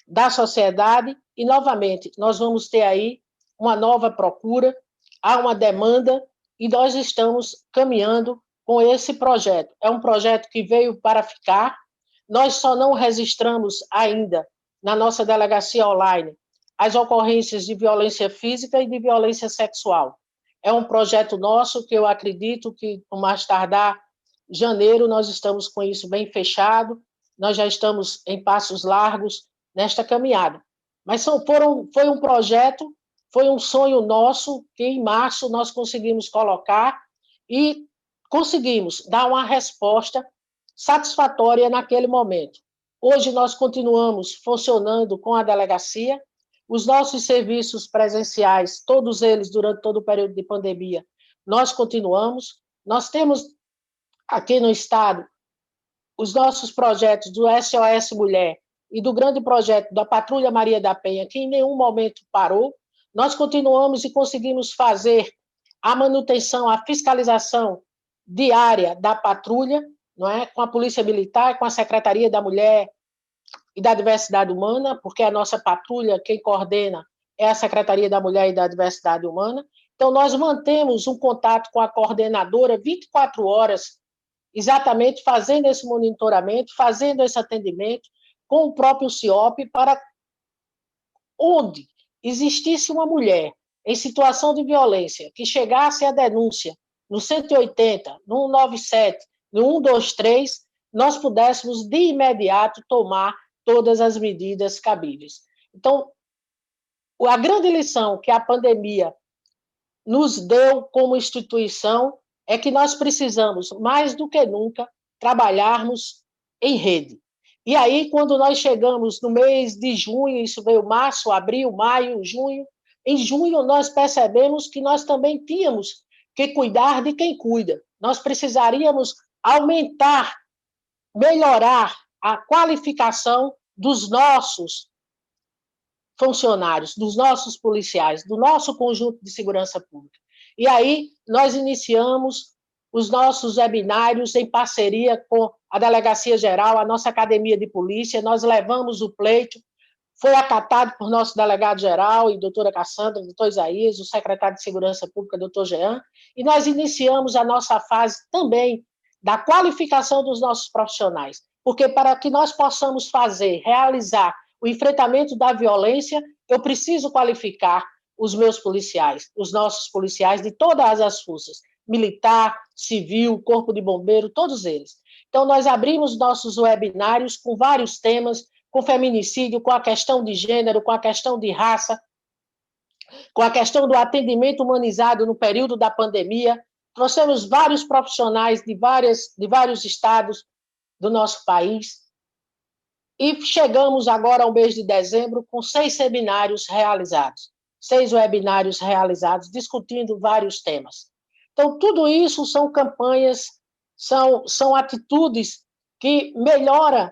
da sociedade e, novamente, nós vamos ter aí uma nova procura, há uma demanda e nós estamos caminhando com esse projeto. É um projeto que veio para ficar. Nós só não registramos ainda na nossa delegacia online as ocorrências de violência física e de violência sexual. É um projeto nosso que eu acredito que, no mais tardar, janeiro, nós estamos com isso bem fechado, nós já estamos em passos largos nesta caminhada. Mas foi um projeto, foi um sonho nosso, que em março nós conseguimos colocar e conseguimos dar uma resposta satisfatória naquele momento. Hoje nós continuamos funcionando com a delegacia, os nossos serviços presenciais, todos eles durante todo o período de pandemia, nós continuamos. Nós temos aqui no estado os nossos projetos do SOS Mulher e do grande projeto da Patrulha Maria da Penha, que em nenhum momento parou. Nós continuamos e conseguimos fazer a manutenção, a fiscalização diária da patrulha, não é? Com a Polícia Militar, com a Secretaria da Mulher e da Diversidade Humana, porque a nossa patrulha, quem coordena é a Secretaria da Mulher e da Diversidade Humana. Então, nós mantemos um contato com a coordenadora 24 horas, exatamente fazendo esse monitoramento, fazendo esse atendimento com o próprio CIOP, para onde existisse uma mulher em situação de violência, que chegasse a denúncia no 180, no 197, no 123, nós pudéssemos de imediato tomar todas as medidas cabíveis. Então, a grande lição que a pandemia nos deu como instituição é que nós precisamos, mais do que nunca, trabalharmos em rede. E aí, quando nós chegamos no mês de junho, isso veio março, abril, maio, junho, em junho nós percebemos que nós também tínhamos que cuidar de quem cuida. Nós precisaríamos aumentar, melhorar a qualificação dos nossos funcionários, dos nossos policiais, do nosso conjunto de segurança pública. E aí nós iniciamos os nossos webinários em parceria com a Delegacia Geral, a nossa Academia de Polícia, nós levamos o pleito, foi acatado por nosso delegado-geral e doutora Cassandra, doutor Isaías, o secretário de Segurança Pública, doutor Jean, e nós iniciamos a nossa fase também da qualificação dos nossos profissionais, porque para que nós possamos realizar o enfrentamento da violência, eu preciso qualificar os meus policiais, os nossos policiais de todas as forças, militar, civil, corpo de bombeiro, todos eles. Então, nós abrimos nossos webinários com vários temas, com feminicídio, com a questão de gênero, com a questão de raça, com a questão do atendimento humanizado no período da pandemia. Trouxemos vários profissionais de vários estados do nosso país e chegamos agora ao mês de dezembro com 6 seminários realizados, 6 webinários realizados, discutindo vários temas. Então, tudo isso são campanhas, são atitudes que melhoram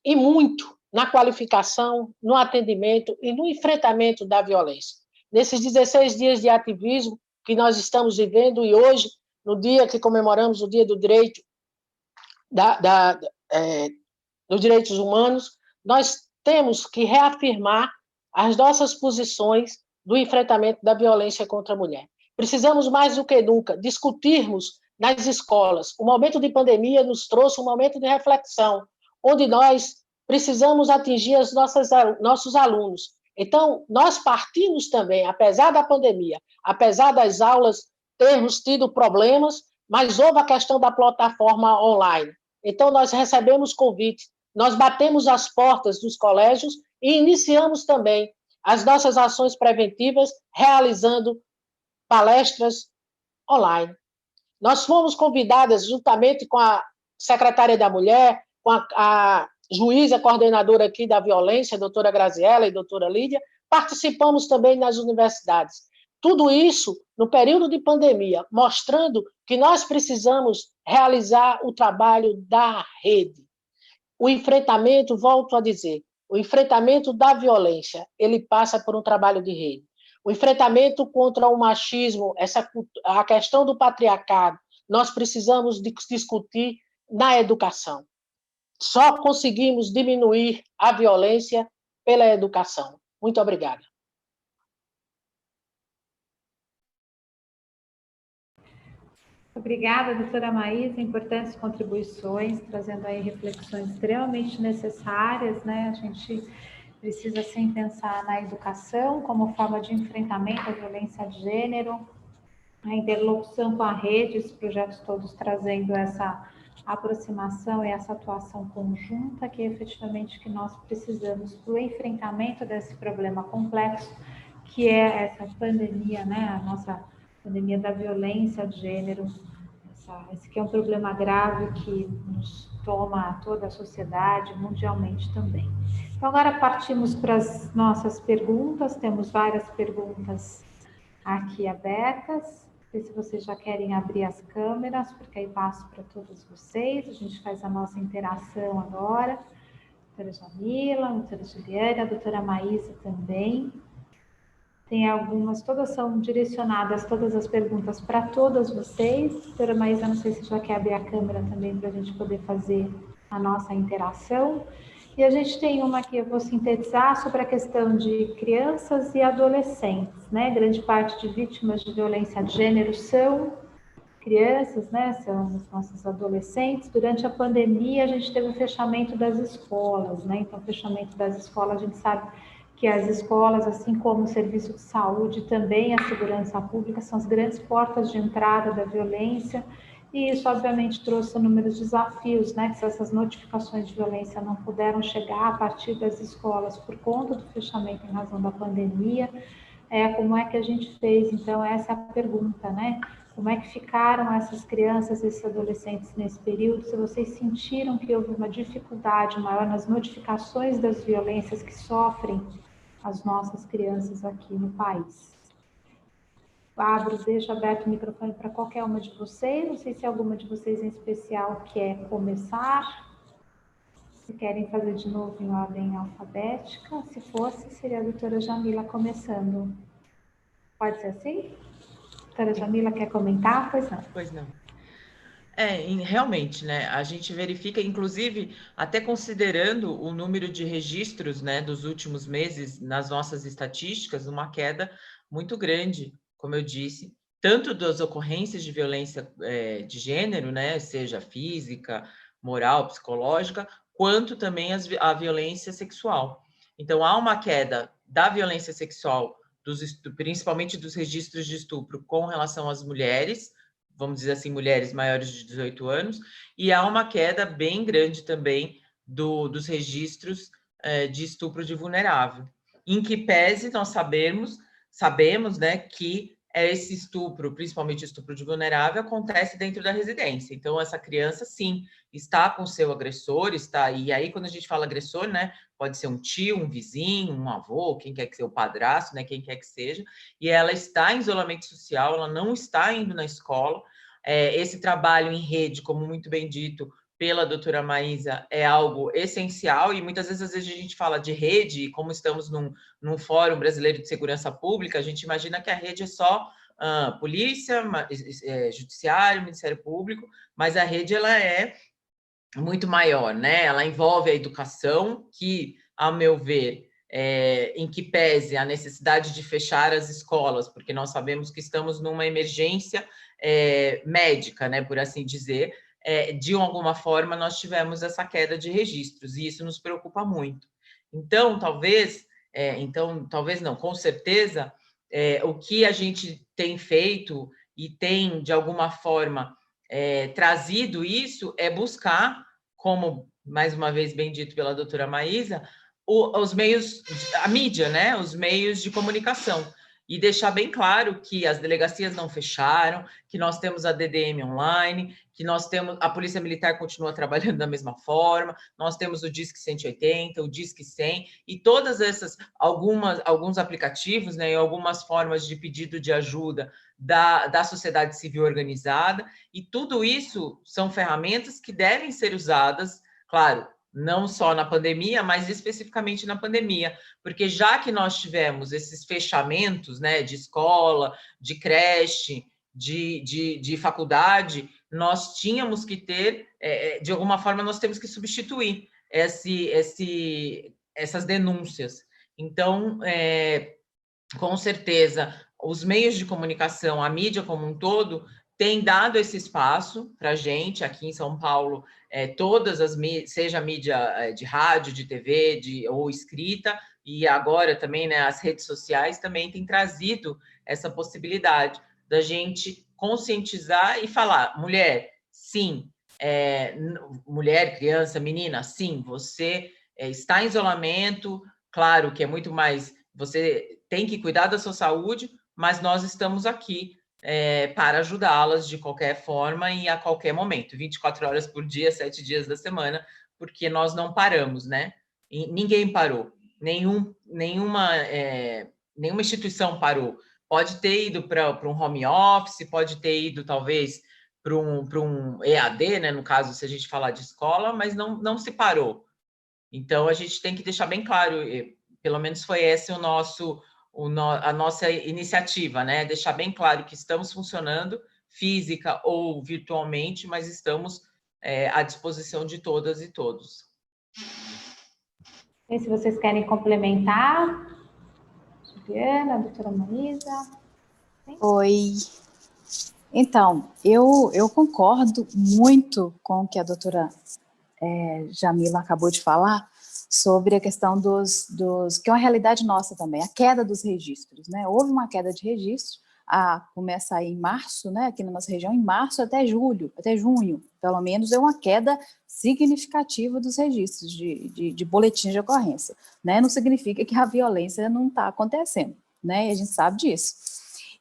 e muito na qualificação, no atendimento e no enfrentamento da violência. Nesses 16 dias de ativismo que nós estamos vivendo, e hoje, no dia que comemoramos o Dia do Direito, dos Direitos Humanos, nós temos que reafirmar as nossas posições do enfrentamento da violência contra a mulher. Precisamos, mais do que nunca, discutirmos nas escolas. O momento de pandemia nos trouxe um momento de reflexão, onde nós precisamos atingir nossos alunos. Então, nós partimos também, apesar da pandemia, apesar das aulas termos tido problemas, mas houve a questão da plataforma online. Então, nós recebemos convite, nós batemos as portas dos colégios e iniciamos também as nossas ações preventivas, realizando palestras online. Nós fomos convidadas, juntamente com a secretária da Mulher, com a juíza coordenadora aqui da violência, a doutora Graziela e a doutora Lídia, participamos também nas universidades. Tudo isso no período de pandemia, mostrando que nós precisamos realizar o trabalho da rede. O enfrentamento, volto a dizer, o enfrentamento da violência, ele passa por um trabalho de rede. O enfrentamento contra o machismo, a questão do patriarcado, nós precisamos discutir na educação. Só conseguimos diminuir a violência pela educação. Muito obrigada. Obrigada, doutora Maísa, importantes contribuições, trazendo aí reflexões extremamente necessárias, né? A gente precisa, sim, pensar na educação como forma de enfrentamento à violência de gênero, a interlocução com a rede, esses projetos todos trazendo essa aproximação e essa atuação conjunta, que é efetivamente que nós precisamos para o enfrentamento desse problema complexo, que é essa pandemia, né? A nossa pandemia da violência de gênero, esse que é um problema grave que nos toma toda a sociedade, mundialmente também. Então, agora partimos para as nossas perguntas, temos várias perguntas aqui abertas. Não sei se vocês já querem abrir as câmeras, porque aí passo para todos vocês, a gente faz a nossa interação agora. A doutora Jamila, a doutora Juliana, a doutora Maísa também. Tem algumas, todas são direcionadas, todas as perguntas para todas vocês. Doutora Maísa, não sei se já quer abrir a câmera também para a gente poder fazer a nossa interação. E a gente tem uma que eu vou sintetizar sobre a questão de crianças e adolescentes, né? Grande parte de vítimas de violência de gênero são crianças, né? São os nossos adolescentes. Durante a pandemia, a gente teve o fechamento das escolas, né? Então, o fechamento das escolas, a gente sabe que as escolas, assim como o serviço de saúde, também a segurança pública, são as grandes portas de entrada da violência, e isso, obviamente, trouxe inúmeros desafios, né, que se essas notificações de violência não puderam chegar a partir das escolas por conta do fechamento em razão da pandemia, como é que a gente fez? Então, essa é a pergunta, né? Como é que ficaram essas crianças, esses adolescentes nesse período? Se vocês sentiram que houve uma dificuldade maior nas notificações das violências que sofrem as nossas crianças aqui no país. Deixo aberto o microfone para qualquer uma de vocês. Não sei se alguma de vocês em especial quer começar. Se querem fazer de novo em ordem alfabética. Se fosse, seria a doutora Jamila começando. Pode ser assim? A doutora Jamila quer comentar? Pois não. Pois não. Realmente, né? A gente verifica, inclusive, até considerando o número de registros, né, dos últimos meses nas nossas estatísticas, uma queda muito grande, como eu disse, tanto das ocorrências de violência de gênero, né, seja física, moral, psicológica, quanto também a violência sexual. Então, há uma queda da violência sexual, principalmente dos registros de estupro com relação às mulheres, vamos dizer assim, mulheres maiores de 18 anos, e há uma queda bem grande também dos registros de estupro de vulnerável. Em que pese, nós sabemos, sabemos, né, que esse estupro, principalmente estupro de vulnerável, acontece dentro da residência. Então, essa criança, sim, está com seu agressor, está... E aí, quando a gente fala agressor, né, pode ser um tio, um vizinho, um avô, quem quer que seja, o padrasto, né, quem quer que seja, e ela está em isolamento social, ela não está indo na escola. Esse trabalho em rede, como muito bem dito pela doutora Maísa, é algo essencial, e muitas vezes a gente fala de rede, e como estamos num Fórum Brasileiro de Segurança Pública, a gente imagina que a rede é só polícia, judiciário, Ministério Público, mas a rede ela é muito maior, né? Ela envolve a educação, que, ao meu ver, em que pese a necessidade de fechar as escolas, porque nós sabemos que estamos numa emergência médica, né, por assim dizer, de alguma forma nós tivemos essa queda de registros, e isso nos preocupa muito. Então, talvez não, com certeza, o que a gente tem feito e tem, de alguma forma, trazido isso é buscar, como, mais uma vez, bem dito pela doutora Maísa, os meios, a mídia, né, os meios de comunicação, e deixar bem claro que as delegacias não fecharam, que nós temos a DDM online, que nós temos, a Polícia Militar continua trabalhando da mesma forma, nós temos o Disque 180, o Disque 100, e todas essas, alguns aplicativos, né, e algumas formas de pedido de ajuda da sociedade civil organizada, e tudo isso são ferramentas que devem ser usadas, claro, não só na pandemia, mas especificamente na pandemia, porque já que nós tivemos esses fechamentos, né, de escola, de creche, de faculdade, nós tínhamos que ter, de alguma forma, nós temos que substituir essas denúncias. Então, com certeza, os meios de comunicação, a mídia como um todo, tem dado esse espaço para a gente, aqui em São Paulo, todas as mídias, seja a mídia de rádio, de TV, ou escrita, e agora também, né, as redes sociais também têm trazido essa possibilidade da gente conscientizar e falar, mulher, sim, mulher, criança, menina, sim, você está em isolamento, claro que é muito mais, você tem que cuidar da sua saúde, mas nós estamos aqui para ajudá-las de qualquer forma e a qualquer momento, 24 horas por dia, 7 dias da semana, porque nós não paramos, né? E ninguém parou, nenhuma instituição parou. Pode ter ido para um home office, pode ter ido, talvez, para um EAD, né? No caso, se a gente falar de escola, mas não se parou. Então, a gente tem que deixar bem claro, pelo menos foi esse a nossa iniciativa, né? Deixar bem claro que estamos funcionando, física ou virtualmente, mas estamos à disposição de todas e todos. E se vocês querem complementar, Juliana, a doutora Maísa. Oi. Então, eu concordo muito com o que a doutora Jamila acabou de falar, sobre a questão que é uma realidade nossa também, a queda dos registros, né? Houve uma queda de registro, começa aí em março, né? Aqui na nossa região, em março até junho, pelo menos, é uma queda significativa dos registros de boletins de ocorrência, né? Não significa que a violência não está acontecendo, né? E a gente sabe disso.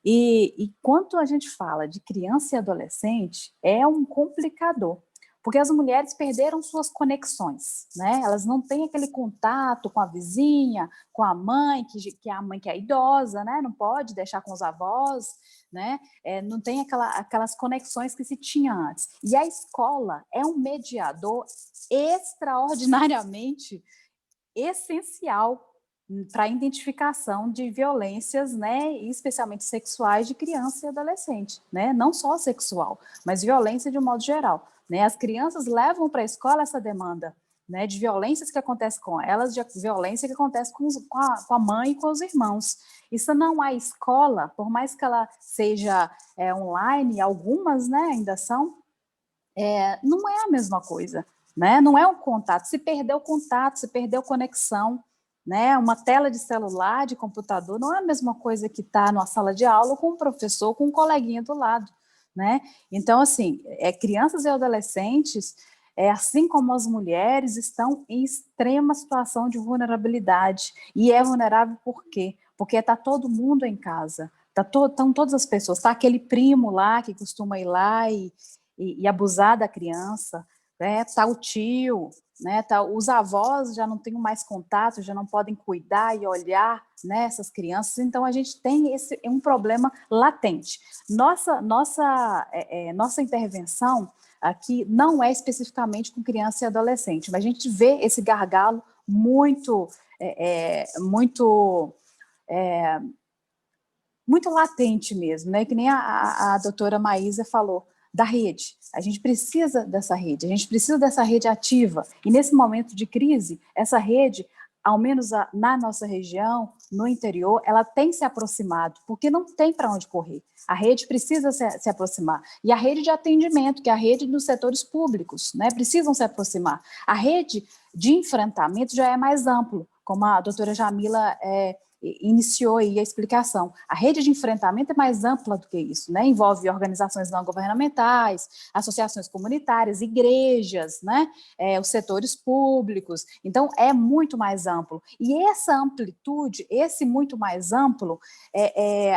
E quando a gente fala de criança e adolescente, é um complicador, porque as mulheres perderam suas conexões, né? Elas não têm aquele contato com a vizinha, com a mãe, que é a mãe que é idosa, né? Não pode deixar com os avós, né? Não tem aquelas conexões que se tinha antes. E a escola é um mediador extraordinariamente essencial para a identificação de violências, né, especialmente sexuais de criança e adolescente, né, não só sexual, mas violência de um modo geral, né, as crianças levam para a escola essa demanda, né, de violências que acontecem com elas, de violência que acontece com a mãe e com os irmãos. Isso não há escola, por mais que ela seja online, algumas, né, ainda são, não é a mesma coisa, né, não é um contato, se perdeu contato, se perdeu conexão, né? Uma tela de celular, de computador, não é a mesma coisa que estar numa sala de aula com um professor, com um coleguinha do lado, né? Então, assim, crianças e adolescentes, assim como as mulheres, estão em extrema situação de vulnerabilidade. E é vulnerável por quê? porque está todo mundo em casa, estão todas as pessoas, está aquele primo lá que costuma ir lá e abusar da criança, né? Tá o tio, né? Os avós já não têm mais contato, já não podem cuidar e olhar, né, essas crianças, então a gente tem um problema latente. Nossa intervenção aqui não é especificamente com criança e adolescente, mas a gente vê esse gargalo muito latente mesmo, né? Que nem a doutora Maísa falou, da rede. A gente precisa dessa rede ativa. E nesse momento de crise, essa rede, ao menos na nossa região, no interior, ela tem se aproximado, porque não tem para onde correr. A rede precisa se aproximar. E a rede de atendimento, que é a rede dos setores públicos, né, precisam se aproximar. A rede de enfrentamento já é mais amplo, como a doutora Jamila iniciou aí a explicação. A rede de enfrentamento é mais ampla do que isso, né? Envolve organizações não governamentais, associações comunitárias, igrejas, né? Os setores públicos. Então, é muito mais amplo. E essa amplitude, esse muito mais amplo,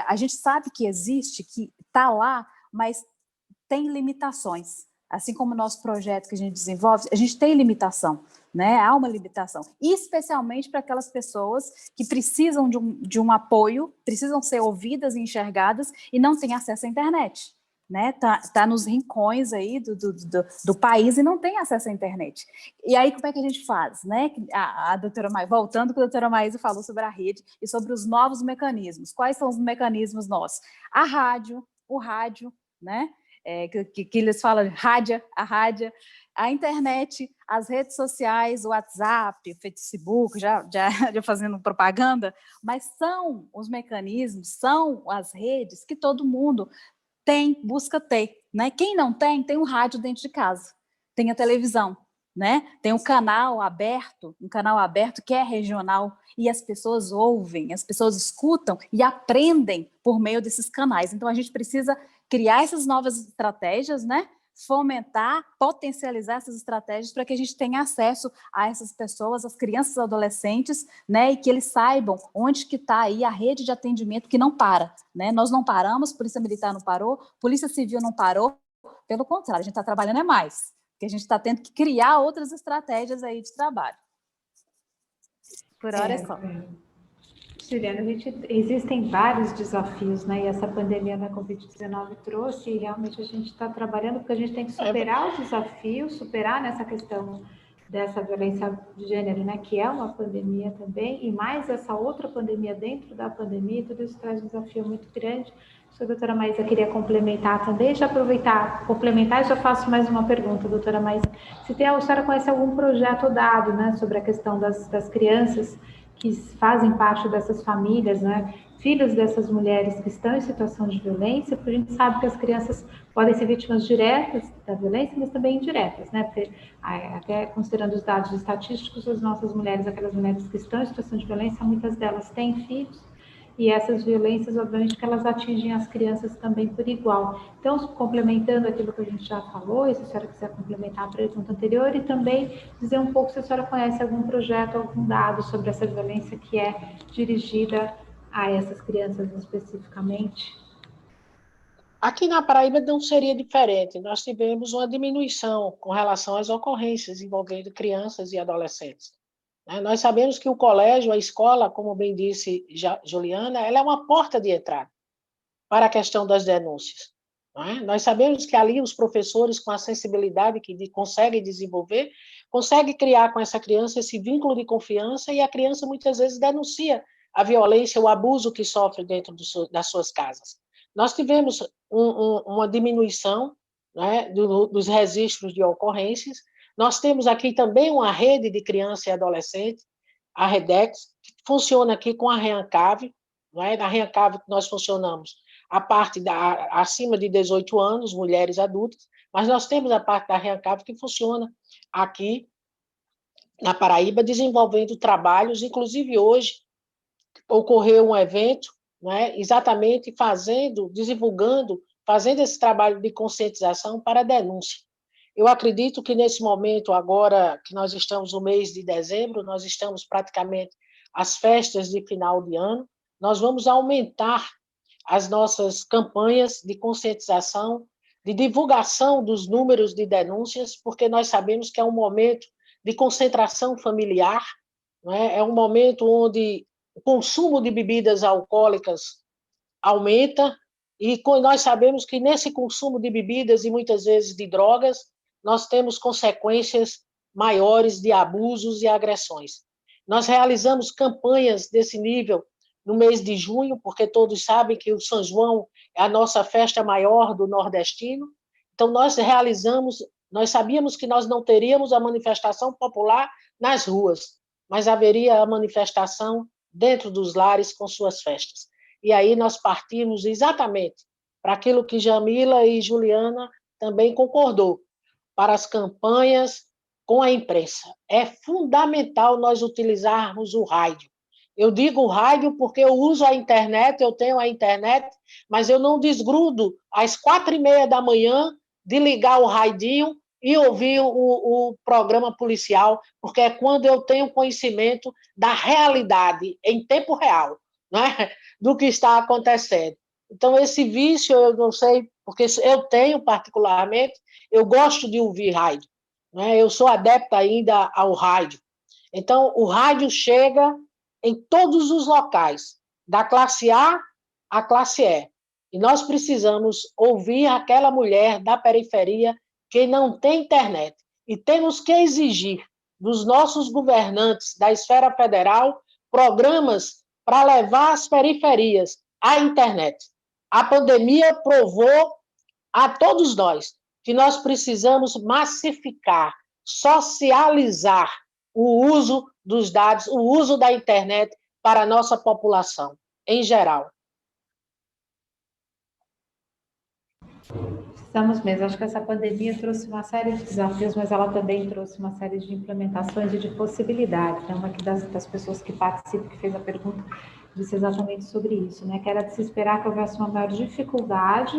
a gente sabe que existe, que está lá, mas tem limitações. Assim como o nosso projeto que a gente desenvolve, a gente tem limitação, né? Há uma limitação, especialmente para aquelas pessoas que precisam de um apoio, precisam ser ouvidas e enxergadas e não têm acesso à internet, né? Tá nos rincões aí do país e não tem acesso à internet. E aí, como é que a gente faz, né? A doutora Maísa, voltando que a doutora Maísa falou sobre a rede e sobre os novos mecanismos. Quais são os mecanismos nossos? O rádio, né? Que eles falam a rádio, a internet, as redes sociais, o WhatsApp, o Facebook, já fazendo propaganda, mas são os mecanismos, são as redes que todo mundo busca ter, né? Quem não tem um rádio dentro de casa, tem a televisão, né? Tem um canal aberto que é regional, e as pessoas ouvem, as pessoas escutam e aprendem por meio desses canais. Então, a gente precisa criar essas novas estratégias, né? Fomentar, potencializar essas estratégias para que a gente tenha acesso a essas pessoas, as crianças e adolescentes, né? E que eles saibam onde que está aí a rede de atendimento que não para, né? Nós não paramos, Polícia Militar não parou, Polícia Civil não parou, pelo contrário, a gente está trabalhando mais, porque a gente está tendo que criar outras estratégias aí de trabalho. Por hora é só. Juliana, existem vários desafios, né? E essa pandemia da Covid-19 trouxe, e realmente a gente está trabalhando, porque a gente tem que superar os desafios, superar nessa questão dessa violência de gênero, né? Que é uma pandemia também, e mais essa outra pandemia dentro da pandemia, tudo isso traz um desafio muito grande. A doutora Maísa queria complementar também, já aproveitar, complementar, e já faço mais uma pergunta, doutora Maísa. A senhora conhece algum projeto dado, né? Sobre a questão das crianças que fazem parte dessas famílias, né, filhos dessas mulheres que estão em situação de violência, porque a gente sabe que as crianças podem ser vítimas diretas da violência, mas também indiretas, né, porque até considerando os dados estatísticos, as nossas mulheres, aquelas mulheres que estão em situação de violência, muitas delas têm filhos, e essas violências, obviamente, que elas atingem as crianças também por igual. Então, complementando aquilo que a gente já falou, e se a senhora quiser complementar a pergunta anterior, e também dizer um pouco se a senhora conhece algum projeto, algum dado sobre essa violência que é dirigida a essas crianças especificamente. Aqui na Paraíba não seria diferente. Nós tivemos uma diminuição com relação às ocorrências envolvendo crianças e adolescentes. Nós sabemos que o colégio, a escola, como bem disse Juliana, ela é uma porta de entrada para a questão das denúncias. Nós sabemos que ali os professores, com a sensibilidade que conseguem desenvolver, conseguem criar com essa criança esse vínculo de confiança, e a criança muitas vezes denuncia a violência, o abuso que sofre dentro das suas casas. Nós tivemos uma diminuição, né, dos registros de ocorrências. Nós temos aqui também uma rede de criança e adolescente, a REDEX, que funciona aqui com a REANCAV. Na REANCAV nós funcionamos a parte acima de 18 anos, mulheres adultas, mas nós temos a parte da REANCAV que funciona aqui na Paraíba, desenvolvendo trabalhos. Inclusive hoje ocorreu um evento, exatamente divulgando, fazendo esse trabalho de conscientização para a denúncia. Eu acredito que nesse momento, agora que nós estamos no mês de dezembro, nós estamos praticamente às festas de final de ano, nós vamos aumentar as nossas campanhas de conscientização, de divulgação dos números de denúncias, porque nós sabemos que é um momento de concentração familiar, não é? É um momento onde o consumo de bebidas alcoólicas aumenta, e nós sabemos que nesse consumo de bebidas e muitas vezes de drogas, nós temos consequências maiores de abusos e agressões. Nós realizamos campanhas desse nível no mês de junho, porque todos sabem que o São João é a nossa festa maior do nordestino. Então, nós sabíamos que nós não teríamos a manifestação popular nas ruas, mas haveria a manifestação dentro dos lares com suas festas. E aí nós partimos exatamente para aquilo que Jamila e Juliana também concordou, para as campanhas com a imprensa. É fundamental nós utilizarmos o rádio. Eu digo rádio porque eu uso a internet, eu tenho a internet, mas eu não desgrudo às 4h30 da manhã de ligar o radinho e ouvir o programa policial, porque é quando eu tenho conhecimento da realidade em tempo real, né, do que está acontecendo. Então, esse vício, eu não sei, porque eu tenho particularmente, eu gosto de ouvir rádio, né, eu sou adepta ainda ao rádio. Então, o rádio chega em todos os locais, da classe A à classe E. E nós precisamos ouvir aquela mulher da periferia que não tem internet. E temos que exigir dos nossos governantes da esfera federal programas para levar às periferias a internet. A pandemia provou a todos nós que nós precisamos massificar, socializar o uso dos dados, o uso da internet para a nossa população, em geral. Precisamos mesmo. Acho que essa pandemia trouxe uma série de desafios, mas ela também trouxe uma série de implementações e de possibilidades. Então, uma das pessoas que participam, que fez a pergunta, disse exatamente sobre isso, né? Que era de se esperar que houvesse uma maior dificuldade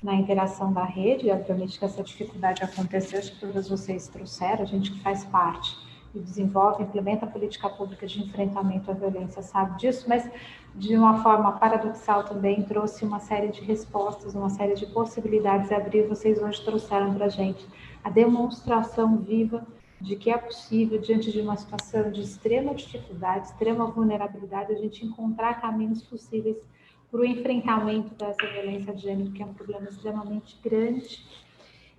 na interação da rede, e obviamente que essa dificuldade aconteceu, acho que todas vocês trouxeram, a gente que faz parte e desenvolve, implementa a política pública de enfrentamento à violência sabe disso, mas de uma forma paradoxal também trouxe uma série de respostas, uma série de possibilidades a abrir. Vocês hoje trouxeram para a gente a demonstração viva de que é possível, diante de uma situação de extrema dificuldade, extrema vulnerabilidade, a gente encontrar caminhos possíveis para o enfrentamento dessa violência de gênero, que é um problema extremamente grande.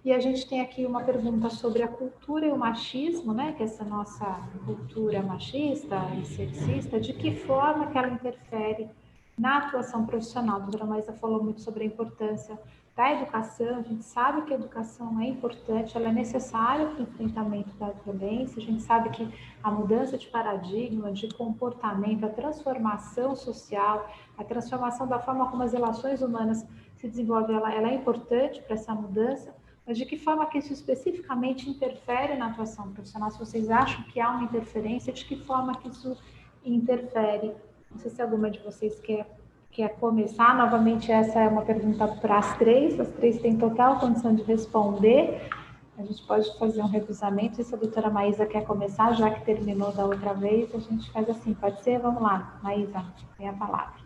E a gente tem aqui uma pergunta sobre a cultura e o machismo, né? Que essa nossa cultura machista e sexista, de que forma que ela interfere na atuação profissional. A doutora Maísa falou muito sobre a importância da educação. A gente sabe que a educação é importante, ela é necessária para o enfrentamento da violência. A gente sabe que a mudança de paradigma, de comportamento, a transformação social, a transformação da forma como as relações humanas se desenvolvem, ela é importante para essa mudança. Mas de que forma que isso especificamente interfere na atuação profissional? Se vocês acham que há uma interferência, de que forma que isso interfere? Não sei se alguma de vocês quer começar. Novamente, essa é uma pergunta para as três têm total condição de responder. A gente pode fazer um revisamento. E se a doutora Maísa quer começar, já que terminou da outra vez, a gente faz assim, pode ser? Vamos lá, Maísa, tem a palavra.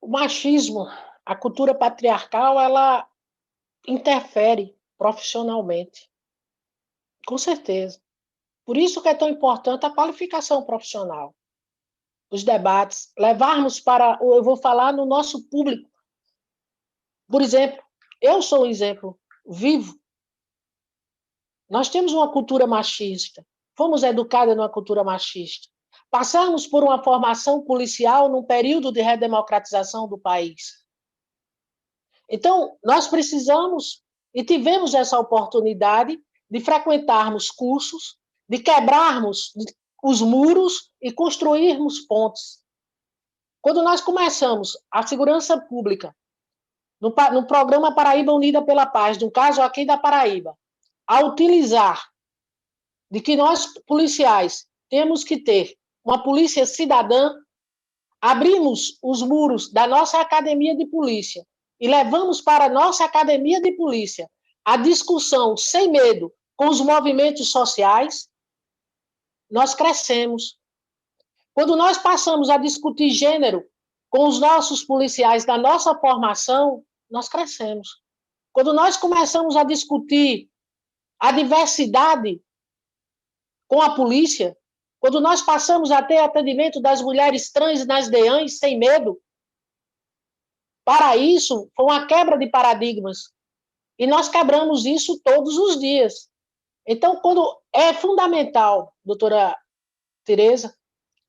O machismo, a cultura patriarcal, ela interfere profissionalmente, com certeza. Por isso que é tão importante a qualificação profissional, os debates, levarmos para, eu vou falar no nosso público. Por exemplo, eu sou um exemplo vivo. Nós temos uma cultura machista, fomos educadas numa cultura machista. Passamos por uma formação policial num período de redemocratização do país. Então, nós precisamos e tivemos essa oportunidade de frequentarmos cursos, de quebrarmos os muros e construirmos pontes. Quando nós começamos a segurança pública, no programa Paraíba Unida pela Paz, no caso aqui da Paraíba, a utilizar de que nós, policiais, temos que ter uma polícia cidadã, abrimos os muros da nossa academia de polícia e levamos para a nossa academia de polícia a discussão sem medo com os movimentos sociais. nós crescemos. Quando nós passamos a discutir gênero com os nossos policiais da nossa formação, nós crescemos. Quando nós começamos a discutir a diversidade com a polícia, quando nós passamos a ter atendimento das mulheres trans nas DEANs sem medo, para isso foi uma quebra de paradigmas. E nós quebramos isso todos os dias. Então, quando é fundamental, doutora Tereza,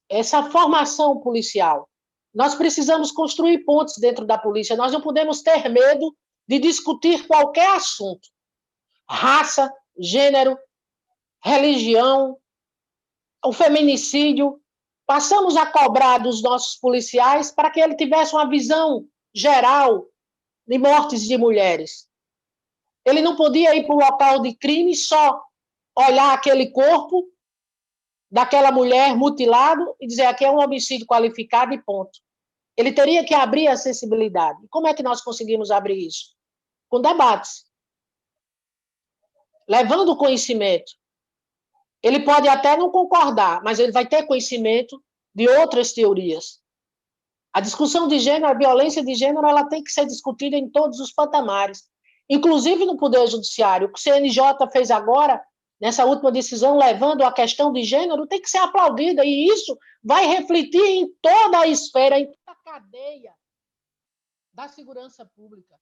essa formação policial. Nós precisamos construir pontes dentro da polícia. Nós não podemos ter medo de discutir qualquer assunto. Raça, gênero, religião, o feminicídio. Passamos a cobrar dos nossos policiais para que ele tivesse uma visão geral de mortes de mulheres. Ele não podia ir para o local de crime só olhar aquele corpo daquela mulher mutilado e dizer aqui é um homicídio qualificado e ponto. Ele teria que abrir a sensibilidade. Como é que nós conseguimos abrir isso? Com debates. Levando conhecimento. Ele pode até não concordar, mas ele vai ter conhecimento de outras teorias. A discussão de gênero, a violência de gênero, ela tem que ser discutida em todos os patamares, inclusive no Poder Judiciário. O que o CNJ fez agora, nessa última decisão, levando a questão de gênero, tem que ser aplaudida, e isso vai refletir em toda a esfera, em toda a cadeia da segurança pública.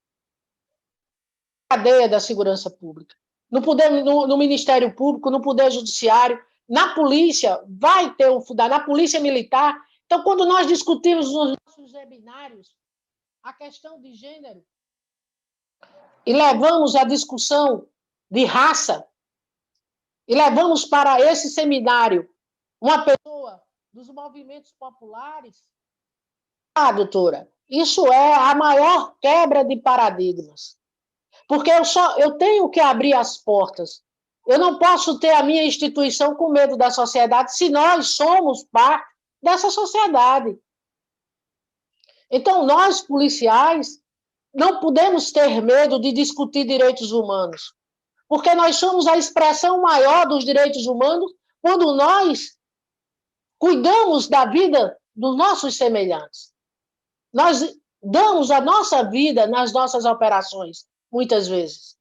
Cadeia da segurança pública. No Ministério Público, no Poder Judiciário, na polícia, vai ter na polícia militar. Então, quando nós discutimos nos nossos webinários a questão de gênero e levamos a discussão de raça, e levamos para esse seminário uma pessoa dos movimentos populares, doutora, isso é a maior quebra de paradigmas. Porque eu tenho que abrir as portas. Eu não posso ter a minha instituição com medo da sociedade se nós somos parte dessa sociedade. Então, nós, policiais, não podemos ter medo de discutir direitos humanos, porque nós somos a expressão maior dos direitos humanos quando nós cuidamos da vida dos nossos semelhantes. Nós damos a nossa vida nas nossas operações, muitas vezes.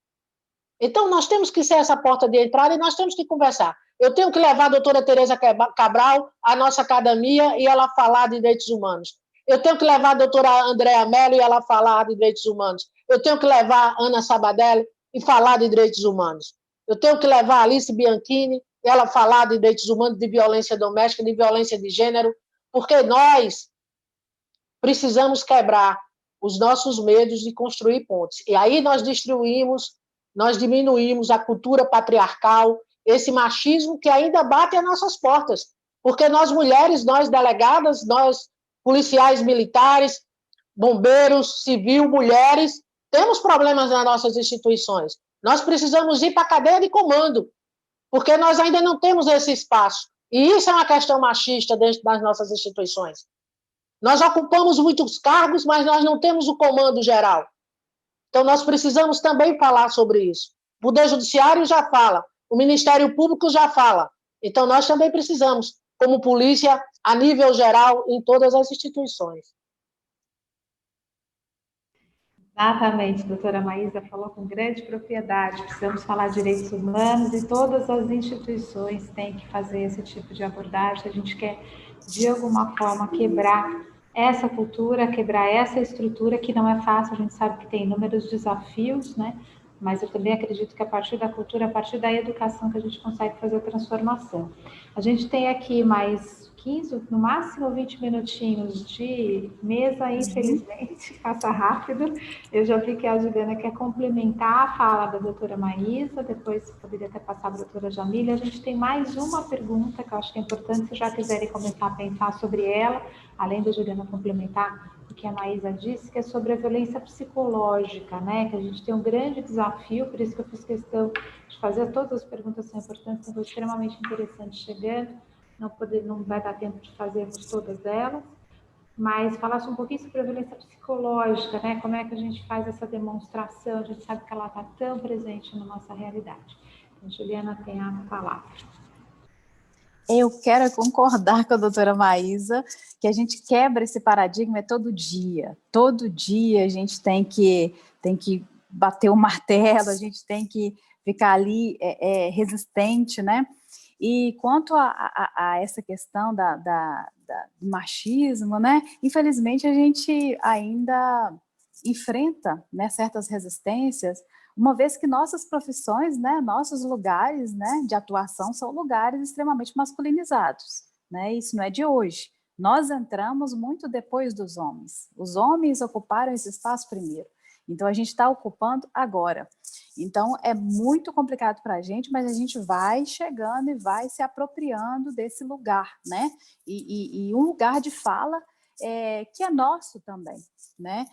Então, nós temos que ser essa porta de entrada e nós temos que conversar. Eu tenho que levar a doutora Tereza Cabral à nossa academia e ela falar de direitos humanos. Eu tenho que levar a doutora Andréa Mello e ela falar de direitos humanos. Eu tenho que levar a Ana Sabadelli e falar de direitos humanos. Eu tenho que levar a Alice Bianchini e ela falar de direitos humanos, de violência doméstica, de violência de gênero, porque nós precisamos quebrar os nossos medos e construir pontes. E aí nós diminuímos a cultura patriarcal, esse machismo que ainda bate às nossas portas. Porque nós mulheres, nós delegadas, nós policiais militares, bombeiros, civil, mulheres, temos problemas nas nossas instituições. Nós precisamos ir para a cadeia de comando, porque nós ainda não temos esse espaço. E isso é uma questão machista dentro das nossas instituições. Nós ocupamos muitos cargos, mas nós não temos o comando geral. Então, nós precisamos também falar sobre isso. O Poder Judiciário já fala, o Ministério Público já fala. Então, nós também precisamos, como polícia, a nível geral, em todas as instituições. Exatamente, doutora Maísa falou com grande propriedade. Precisamos falar de direitos humanos e todas as instituições têm que fazer esse tipo de abordagem. A gente quer, de alguma forma, quebrar essa cultura, quebrar essa estrutura, que não é fácil. A gente sabe que tem inúmeros desafios, né? Mas eu também acredito que a partir da cultura, a partir da educação, que a gente consegue fazer a transformação. A gente tem aqui mais 15, no máximo 20 minutinhos de mesa, infelizmente, passa rápido. Eu já vi que a Juliana quer complementar a fala da doutora Maísa, depois poderia até passar para a doutora Jamília. A gente tem mais uma pergunta que eu acho que é importante, se já quiserem começar a pensar sobre ela, além da Juliana complementar o que a Maísa disse, que é sobre a violência psicológica, né? Que a gente tem um grande desafio, por isso que eu fiz questão de fazer todas as perguntas, são importantes, são extremamente interessantes chegando. Não vai dar tempo de fazermos todas elas, mas falasse um pouquinho sobre a violência psicológica, né? Como é que a gente faz essa demonstração? A gente sabe que ela está tão presente na nossa realidade. Então, Juliana tem a palavra. Eu quero concordar com a doutora Maísa, que a gente quebra esse paradigma todo dia. Todo dia a gente tem que bater o martelo, a gente tem que ficar ali resistente, né? E quanto a essa questão do machismo, né? Infelizmente, a gente ainda enfrenta, né, certas resistências, uma vez que nossas profissões, né, nossos lugares, né, de atuação são lugares extremamente masculinizados, né? Isso não é de hoje. Nós entramos muito depois dos homens. Os homens ocuparam esse espaço primeiro. Então, a gente está ocupando agora. Então, é muito complicado para a gente, mas a gente vai chegando e vai se apropriando desse lugar, né? E um lugar de fala que é nosso também, né?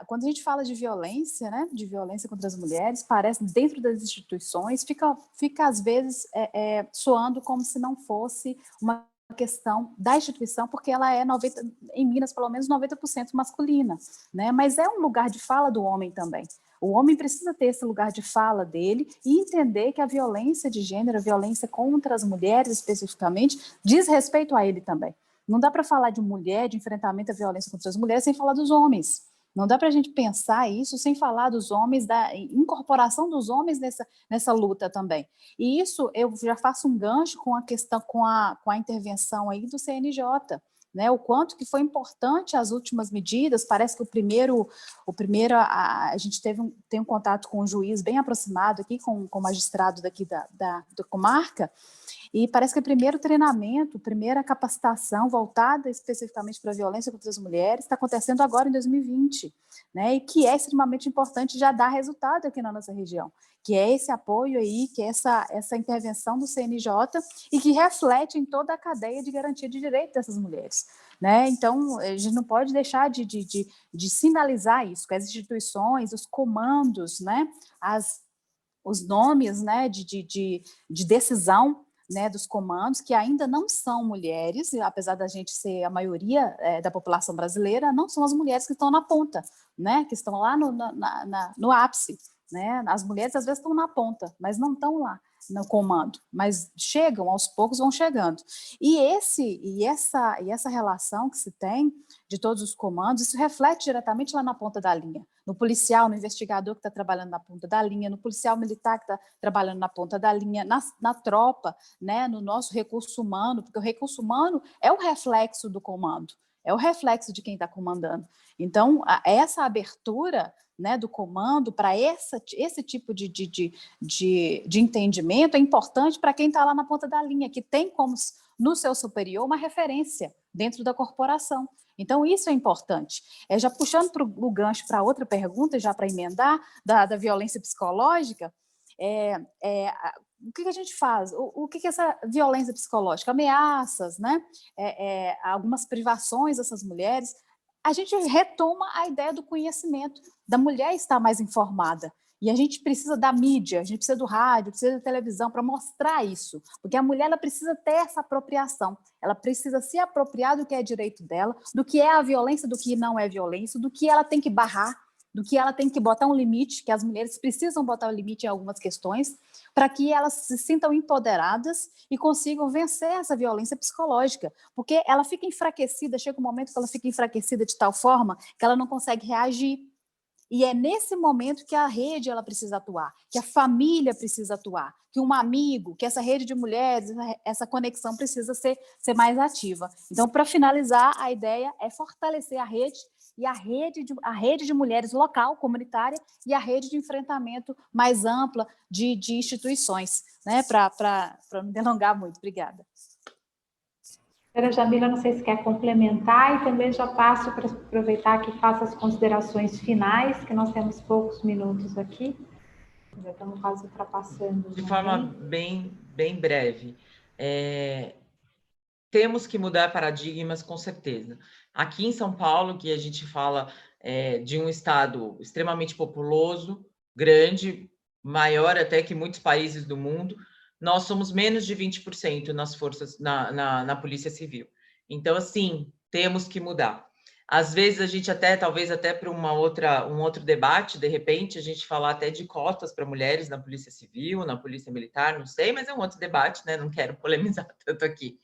Quando a gente fala de violência, né? De violência contra as mulheres, parece dentro das instituições, fica às vezes soando como se não fosse uma questão da instituição, porque ela é em Minas, pelo menos 90% masculina, né? Mas é um lugar de fala do homem também. O homem precisa ter esse lugar de fala dele e entender que a violência de gênero, a violência contra as mulheres especificamente, diz respeito a ele também. Não dá para falar de mulher, de enfrentamento à violência contra as mulheres, sem falar dos homens. Não dá para a gente pensar isso sem falar dos homens, da incorporação dos homens nessa luta também. E isso eu já faço um gancho com a questão, com a intervenção aí do CNJ, né? O quanto que foi importante as últimas medidas. Parece que a gente tem um contato com um juiz bem aproximado aqui, com o magistrado daqui da comarca, e parece que o primeiro treinamento, primeira capacitação voltada especificamente para a violência contra as mulheres está acontecendo agora em 2020, né? E que é extremamente importante, já dá resultado aqui na nossa região, que é esse apoio aí, que é essa intervenção do CNJ e que reflete em toda a cadeia de garantia de direito dessas mulheres, né? Então, a gente não pode deixar de sinalizar isso, que as instituições, os comandos, né? Os nomes, né? de decisão, né, dos comandos, que ainda não são mulheres, apesar da gente ser a maioria da população brasileira, não são as mulheres que estão na ponta, né, que estão lá no ápice, né? As mulheres às vezes estão na ponta, mas não estão lá no comando, mas chegam, aos poucos vão chegando. E essa relação que se tem de todos os comandos, isso reflete diretamente lá na ponta da linha, no policial, no investigador que está trabalhando na ponta da linha, no policial militar que está trabalhando na ponta da linha, na tropa, né, no nosso recurso humano, porque o recurso humano é o reflexo do comando, é o reflexo de quem está comandando. Então, essa abertura, né, do comando para esse tipo de entendimento é importante para quem está lá na ponta da linha, que tem como no seu superior uma referência dentro da corporação. Então, isso é importante. Já puxando o gancho para outra pergunta, já para emendar, da violência psicológica, o que a gente faz? O que é essa violência psicológica? Ameaças, né? Algumas privações dessas mulheres. A gente retoma a ideia do conhecimento, da mulher estar mais informada. E a gente precisa da mídia, a gente precisa do rádio, precisa da televisão para mostrar isso. Porque a mulher ela precisa ter essa apropriação, ela precisa se apropriar do que é direito dela, do que é a violência, do que não é violência, do que ela tem que barrar, do que ela tem que botar um limite, que as mulheres precisam botar um limite em algumas questões, para que elas se sintam empoderadas e consigam vencer essa violência psicológica, porque ela fica enfraquecida, chega um momento que ela fica enfraquecida de tal forma que ela não consegue reagir. E é nesse momento que a rede ela precisa atuar, que a família precisa atuar, que um amigo, que essa rede de mulheres, essa conexão precisa ser mais ativa. Então, para finalizar, a ideia é fortalecer a rede, e a rede de mulheres local, comunitária, e a rede de enfrentamento mais ampla de instituições, né? Para não me delongar muito. Obrigada. Doutora Jamila, não sei se quer complementar, e também já passo para aproveitar que faça as considerações finais, que nós temos poucos minutos aqui, já estamos quase ultrapassando. De forma bem breve. Temos que mudar paradigmas, com certeza. Aqui em São Paulo, que a gente fala de um estado extremamente populoso, grande, maior até que muitos países do mundo, nós somos menos de 20% nas forças, na Polícia Civil. Então, assim, temos que mudar. Às vezes a gente até, talvez até para um outro debate, de repente, a gente falar até de cotas para mulheres na Polícia Civil, na Polícia Militar, não sei, mas é um outro debate, né? Não quero polemizar tanto aqui.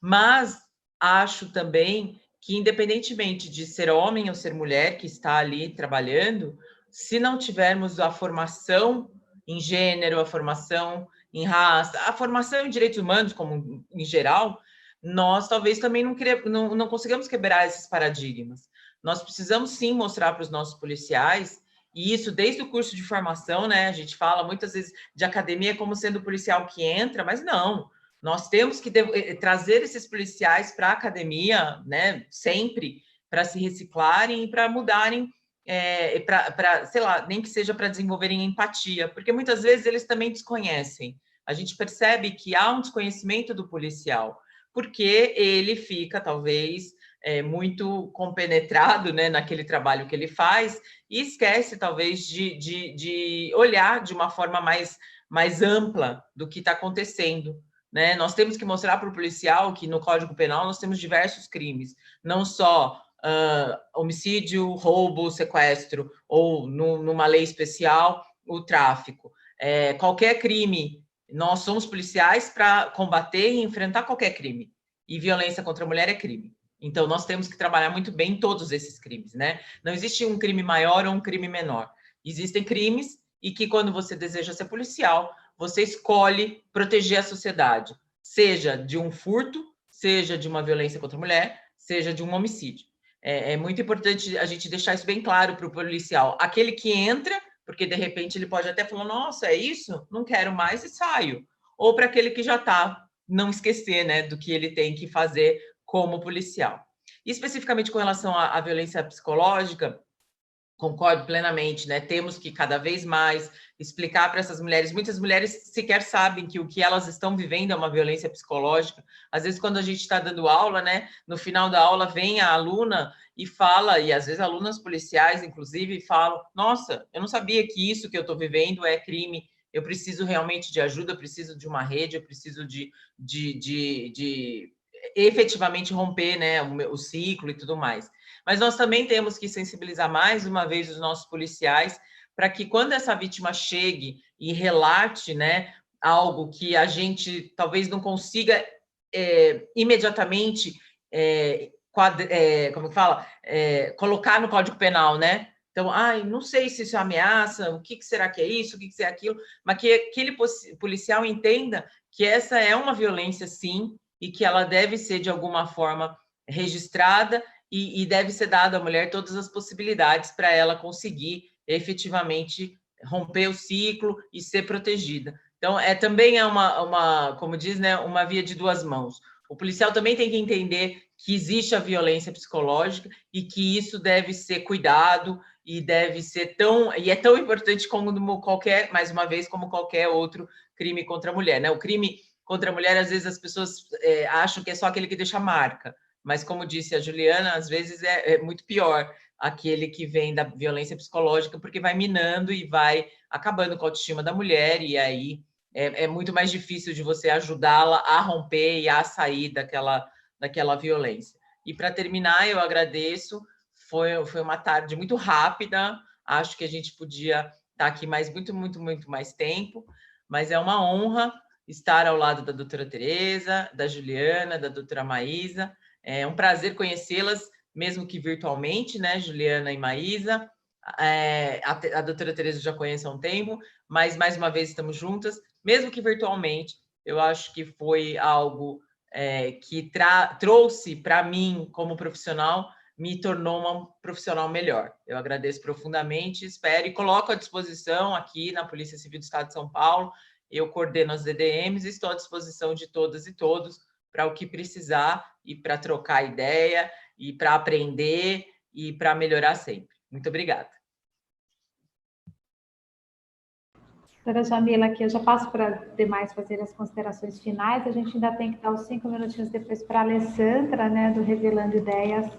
Mas acho também que, independentemente de ser homem ou ser mulher que está ali trabalhando, se não tivermos a formação em gênero, a formação em raça, a formação em direitos humanos, como em geral, nós talvez também não consigamos quebrar esses paradigmas. Nós precisamos sim mostrar para os nossos policiais, e isso desde o curso de formação, né? A gente fala muitas vezes de academia como sendo o policial que entra, mas não. Nós temos que trazer esses policiais para a academia, né? Sempre, para se reciclarem e para mudarem, para, sei lá, nem que seja para desenvolverem empatia, porque muitas vezes eles também desconhecem. A gente percebe que há um desconhecimento do policial, porque ele fica, talvez, muito compenetrado, né, naquele trabalho que ele faz e esquece, talvez, de olhar de uma forma mais ampla do que está acontecendo. Né? Nós temos que mostrar para o policial que no Código Penal nós temos diversos crimes, não só homicídio, roubo, sequestro, ou numa lei especial, o tráfico. Qualquer crime, nós somos policiais para combater e enfrentar qualquer crime. E violência contra a mulher é crime. Então, nós temos que trabalhar muito bem em todos esses crimes, né? Não existe um crime maior ou um crime menor. Existem crimes e que, quando você deseja ser policial, você escolhe proteger a sociedade, seja de um furto, seja de uma violência contra a mulher, seja de um homicídio. É muito importante a gente deixar isso bem claro para o policial. Aquele que entra, porque de repente ele pode até falar, nossa, é isso? Não quero mais e saio. Ou para aquele que já está, não esquecer, né, do que ele tem que fazer como policial. E especificamente com relação à violência psicológica, concordo plenamente, né? Temos que cada vez mais explicar para essas mulheres. Muitas mulheres sequer sabem que o que elas estão vivendo é uma violência psicológica. Às vezes, quando a gente está dando aula, né? No final da aula vem a aluna e fala, e às vezes alunas policiais, inclusive, falam: nossa, eu não sabia que isso que eu estou vivendo é crime. Eu preciso realmente de ajuda, eu preciso de uma rede, eu preciso de efetivamente romper, né, o ciclo e tudo mais. Mas nós também temos que sensibilizar mais uma vez os nossos policiais para que quando essa vítima chegue e relate, né, algo que a gente talvez não consiga imediatamente, como fala, colocar no Código Penal, né? Então, não sei se isso é ameaça, o que será que é isso, o que será aquilo, mas que aquele policial entenda que essa é uma violência, sim, e que ela deve ser, de alguma forma, registrada e deve ser dada à mulher todas as possibilidades para ela conseguir efetivamente romper o ciclo e ser protegida. Então, também é como diz, né, uma via de duas mãos. O policial também tem que entender que existe a violência psicológica e que isso deve ser cuidado e deve ser é tão importante como qualquer, mais uma vez, como qualquer outro crime contra a mulher, né? O crime contra a mulher, às vezes as pessoas acham que é só aquele que deixa marca, mas como disse a Juliana, às vezes é muito pior aquele que vem da violência psicológica, porque vai minando e vai acabando com a autoestima da mulher, e aí é muito mais difícil de você ajudá-la a romper e a sair daquela violência. E para terminar, eu agradeço, foi uma tarde muito rápida, acho que a gente podia estar aqui muito mais tempo, mas é uma honra estar ao lado da doutora Tereza, da Juliana, da doutora Maísa. É um prazer conhecê-las, mesmo que virtualmente, né, Juliana e Maísa. A doutora Tereza já conhece há um tempo, mas mais uma vez estamos juntas, mesmo que virtualmente. Eu acho que foi algo que trouxe para mim, como profissional, me tornou uma profissional melhor. Eu agradeço profundamente, espero e coloco à disposição aqui na Polícia Civil do Estado de São Paulo. Eu coordeno as DDMs e estou à disposição de todas e todos para o que precisar e para trocar ideia e para aprender e para melhorar sempre. Muito obrigada. Doutora Jamila, aqui eu já passo para demais fazer as considerações finais. A gente ainda tem que dar os 5 minutinhos depois para a Alessandra, né, do Revelando Ideias,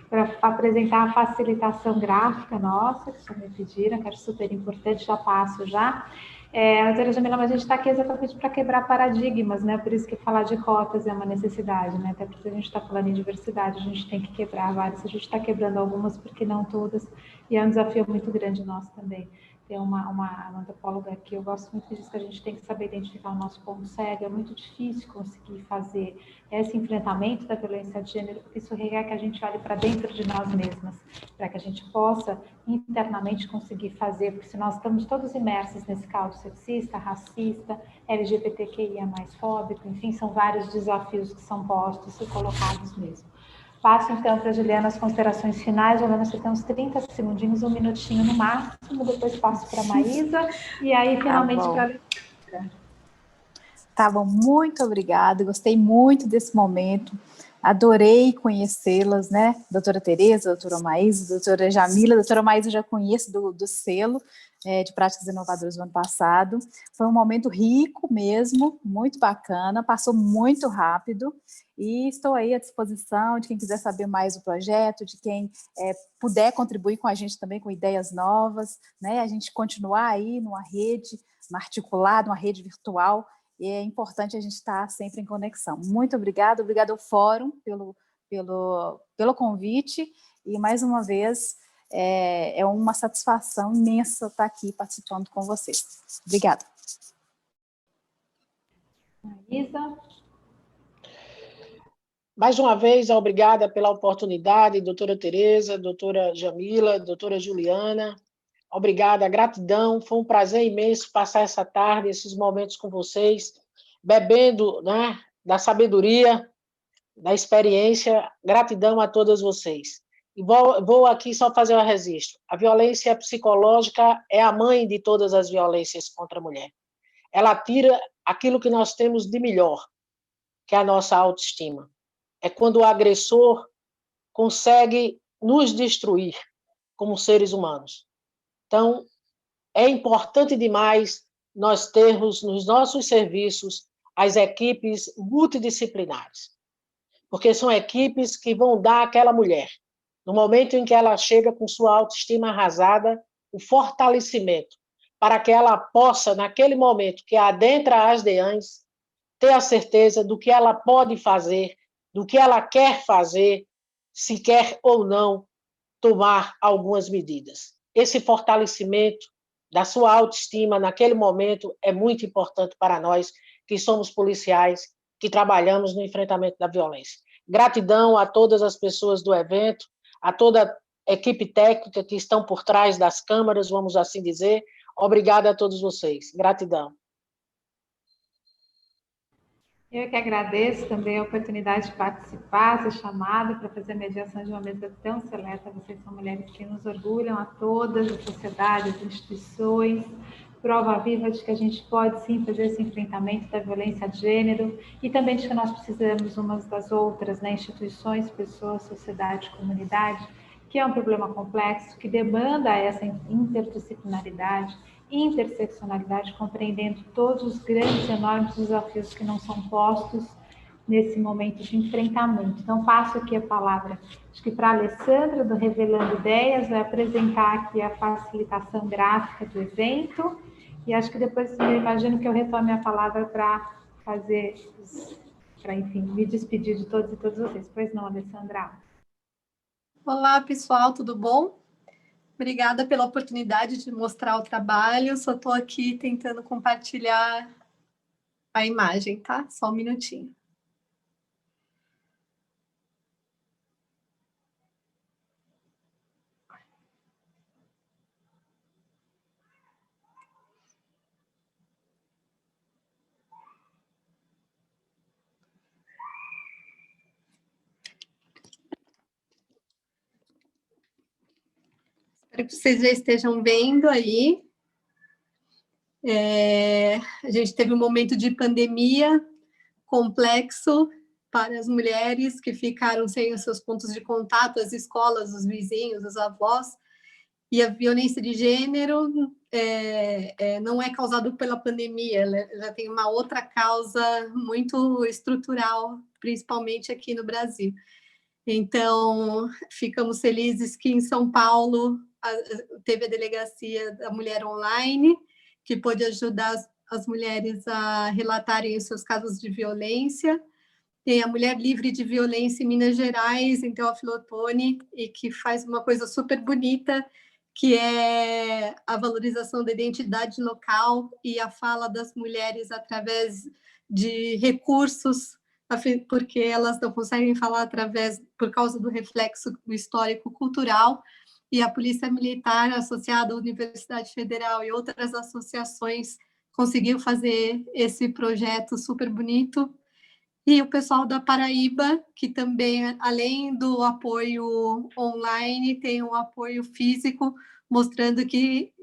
para apresentar a facilitação gráfica nossa, que só me pediram, que acho super importante, já passo já. Doutora Jamila, mas a gente está aqui exatamente para quebrar paradigmas, né? Por isso que falar de cotas é uma necessidade, né? Até porque a gente está falando em diversidade, a gente tem que quebrar várias, a gente está quebrando algumas, porque não todas, e é um desafio muito grande nosso também. Tem uma antropóloga que eu gosto muito disso, que a gente tem que saber identificar o nosso ponto cego, é muito difícil conseguir fazer esse enfrentamento da violência de gênero, porque isso requer que a gente olhe para dentro de nós mesmas, para que a gente possa internamente conseguir fazer, porque se nós estamos todos imersos nesse caldo sexista, racista, LGBTQIA+, fóbico, enfim, são vários desafios que são postos e colocados mesmo. Passo, então, para a Juliana as considerações finais. Juliana, você tem uns 30 segundinhos, 1 minutinho no máximo, depois passo para a Maísa, e aí, finalmente, para a Alexandra. Tá bom, muito obrigada, gostei muito desse momento, adorei conhecê-las, né, doutora Tereza, doutora Maísa, doutora Jamila. Doutora Maísa eu já conheço do selo de práticas inovadoras do ano passado, foi um momento rico mesmo, muito bacana, passou muito rápido, e estou aí à disposição de quem quiser saber mais do projeto, de quem puder contribuir com a gente também com ideias novas, né, a gente continuar aí numa rede, articulada, uma rede virtual, e é importante a gente estar sempre em conexão. Muito obrigada, obrigada ao Fórum pelo convite, e mais uma vez é uma satisfação imensa estar aqui participando com vocês. Obrigada. Isa. Mais uma vez, obrigada pela oportunidade, doutora Tereza, doutora Jamila, doutora Juliana. Obrigada, gratidão, foi um prazer imenso passar essa tarde, esses momentos com vocês, bebendo, né, da sabedoria, da experiência. Gratidão a todas vocês. E vou aqui só fazer um registro. A violência psicológica é a mãe de todas as violências contra a mulher. Ela tira aquilo que nós temos de melhor, que é a nossa autoestima. É quando o agressor consegue nos destruir como seres humanos. Então, é importante demais nós termos nos nossos serviços as equipes multidisciplinares, porque são equipes que vão dar àquela mulher, no momento em que ela chega com sua autoestima arrasada, o fortalecimento, para que ela possa, naquele momento que adentra as DEANs, ter a certeza do que ela pode fazer, do que ela quer fazer, se quer ou não tomar algumas medidas. Esse fortalecimento da sua autoestima naquele momento é muito importante para nós, que somos policiais, que trabalhamos no enfrentamento da violência. Gratidão a todas as pessoas do evento, a toda a equipe técnica que estão por trás das câmeras, vamos assim dizer. Obrigada a todos vocês. Gratidão. Eu que agradeço também a oportunidade de participar, ser chamada para fazer a mediação de uma mesa tão seleta. Vocês são mulheres que nos orgulham a todas, a sociedade, as instituições, prova viva de que a gente pode sim fazer esse enfrentamento da violência de gênero e também de que nós precisamos umas das outras, né? Instituições, pessoas, sociedade, comunidade, que é um problema complexo, que demanda essa interdisciplinaridade, interseccionalidade, compreendendo todos os grandes, enormes desafios que não são postos nesse momento de enfrentamento. Então, passo aqui a palavra, acho que para a Alessandra, do Revelando Ideias, vai apresentar aqui a facilitação gráfica do evento, e acho que depois eu imagino que eu retome a palavra para enfim, me despedir de todos e todas vocês. Pois não, Alessandra? Olá, pessoal, tudo bom? Obrigada pela oportunidade de mostrar o trabalho. Só estou aqui tentando compartilhar a imagem, tá? Só um minutinho. Espero que vocês já estejam vendo aí. A gente teve um momento de pandemia complexo para as mulheres que ficaram sem os seus pontos de contato, as escolas, os vizinhos, os avós, e a violência de gênero não é causada pela pandemia, ela já tem uma outra causa muito estrutural, principalmente aqui no Brasil. Então, ficamos felizes que em São Paulo teve a Delegacia da Mulher Online, que pôde ajudar as mulheres a relatarem os seus casos de violência. Tem a Mulher Livre de Violência em Minas Gerais, em Teófilo Otoni, e que faz uma coisa super bonita, que é a valorização da identidade local e a fala das mulheres através de recursos, porque elas não conseguem falar por causa do reflexo do histórico cultural, e a Polícia Militar, associada à Universidade Federal e outras associações, conseguiu fazer esse projeto super bonito. E o pessoal da Paraíba, que também, além do apoio online, tem um apoio físico, mostrando que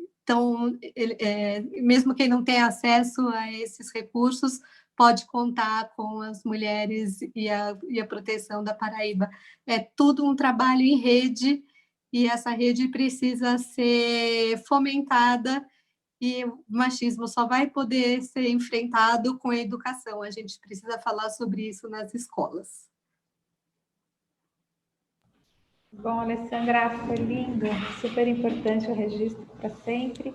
mesmo quem não tem acesso a esses recursos, pode contar com as mulheres e a proteção da Paraíba. É tudo um trabalho em rede, e essa rede precisa ser fomentada, e o machismo só vai poder ser enfrentado com a educação. A gente precisa falar sobre isso nas escolas. Bom, Alessandra, foi lindo, super importante o registro para sempre.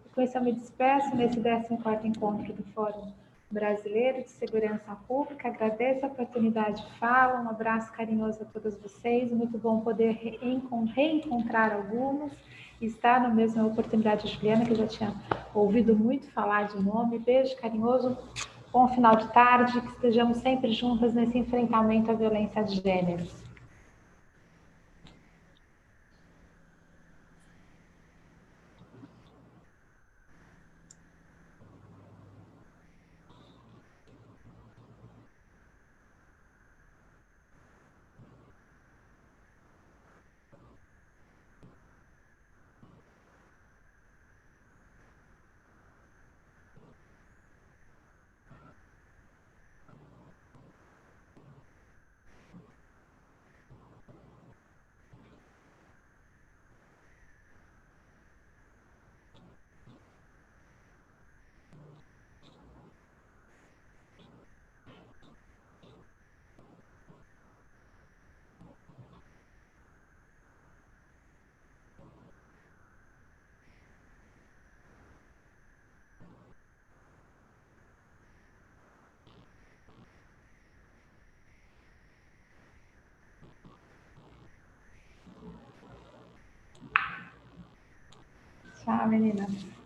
E com isso eu me despeço nesse 14º encontro do Fórum Brasileiro de Segurança Pública. Agradeço a oportunidade de fala, um abraço carinhoso a todas vocês, muito bom poder reencontrar algumas e estar na mesma oportunidade de Juliana, que eu já tinha ouvido muito falar de nome. Beijo carinhoso, bom final de tarde, que estejamos sempre juntas nesse enfrentamento à violência de gêneros. Tchau, meninas.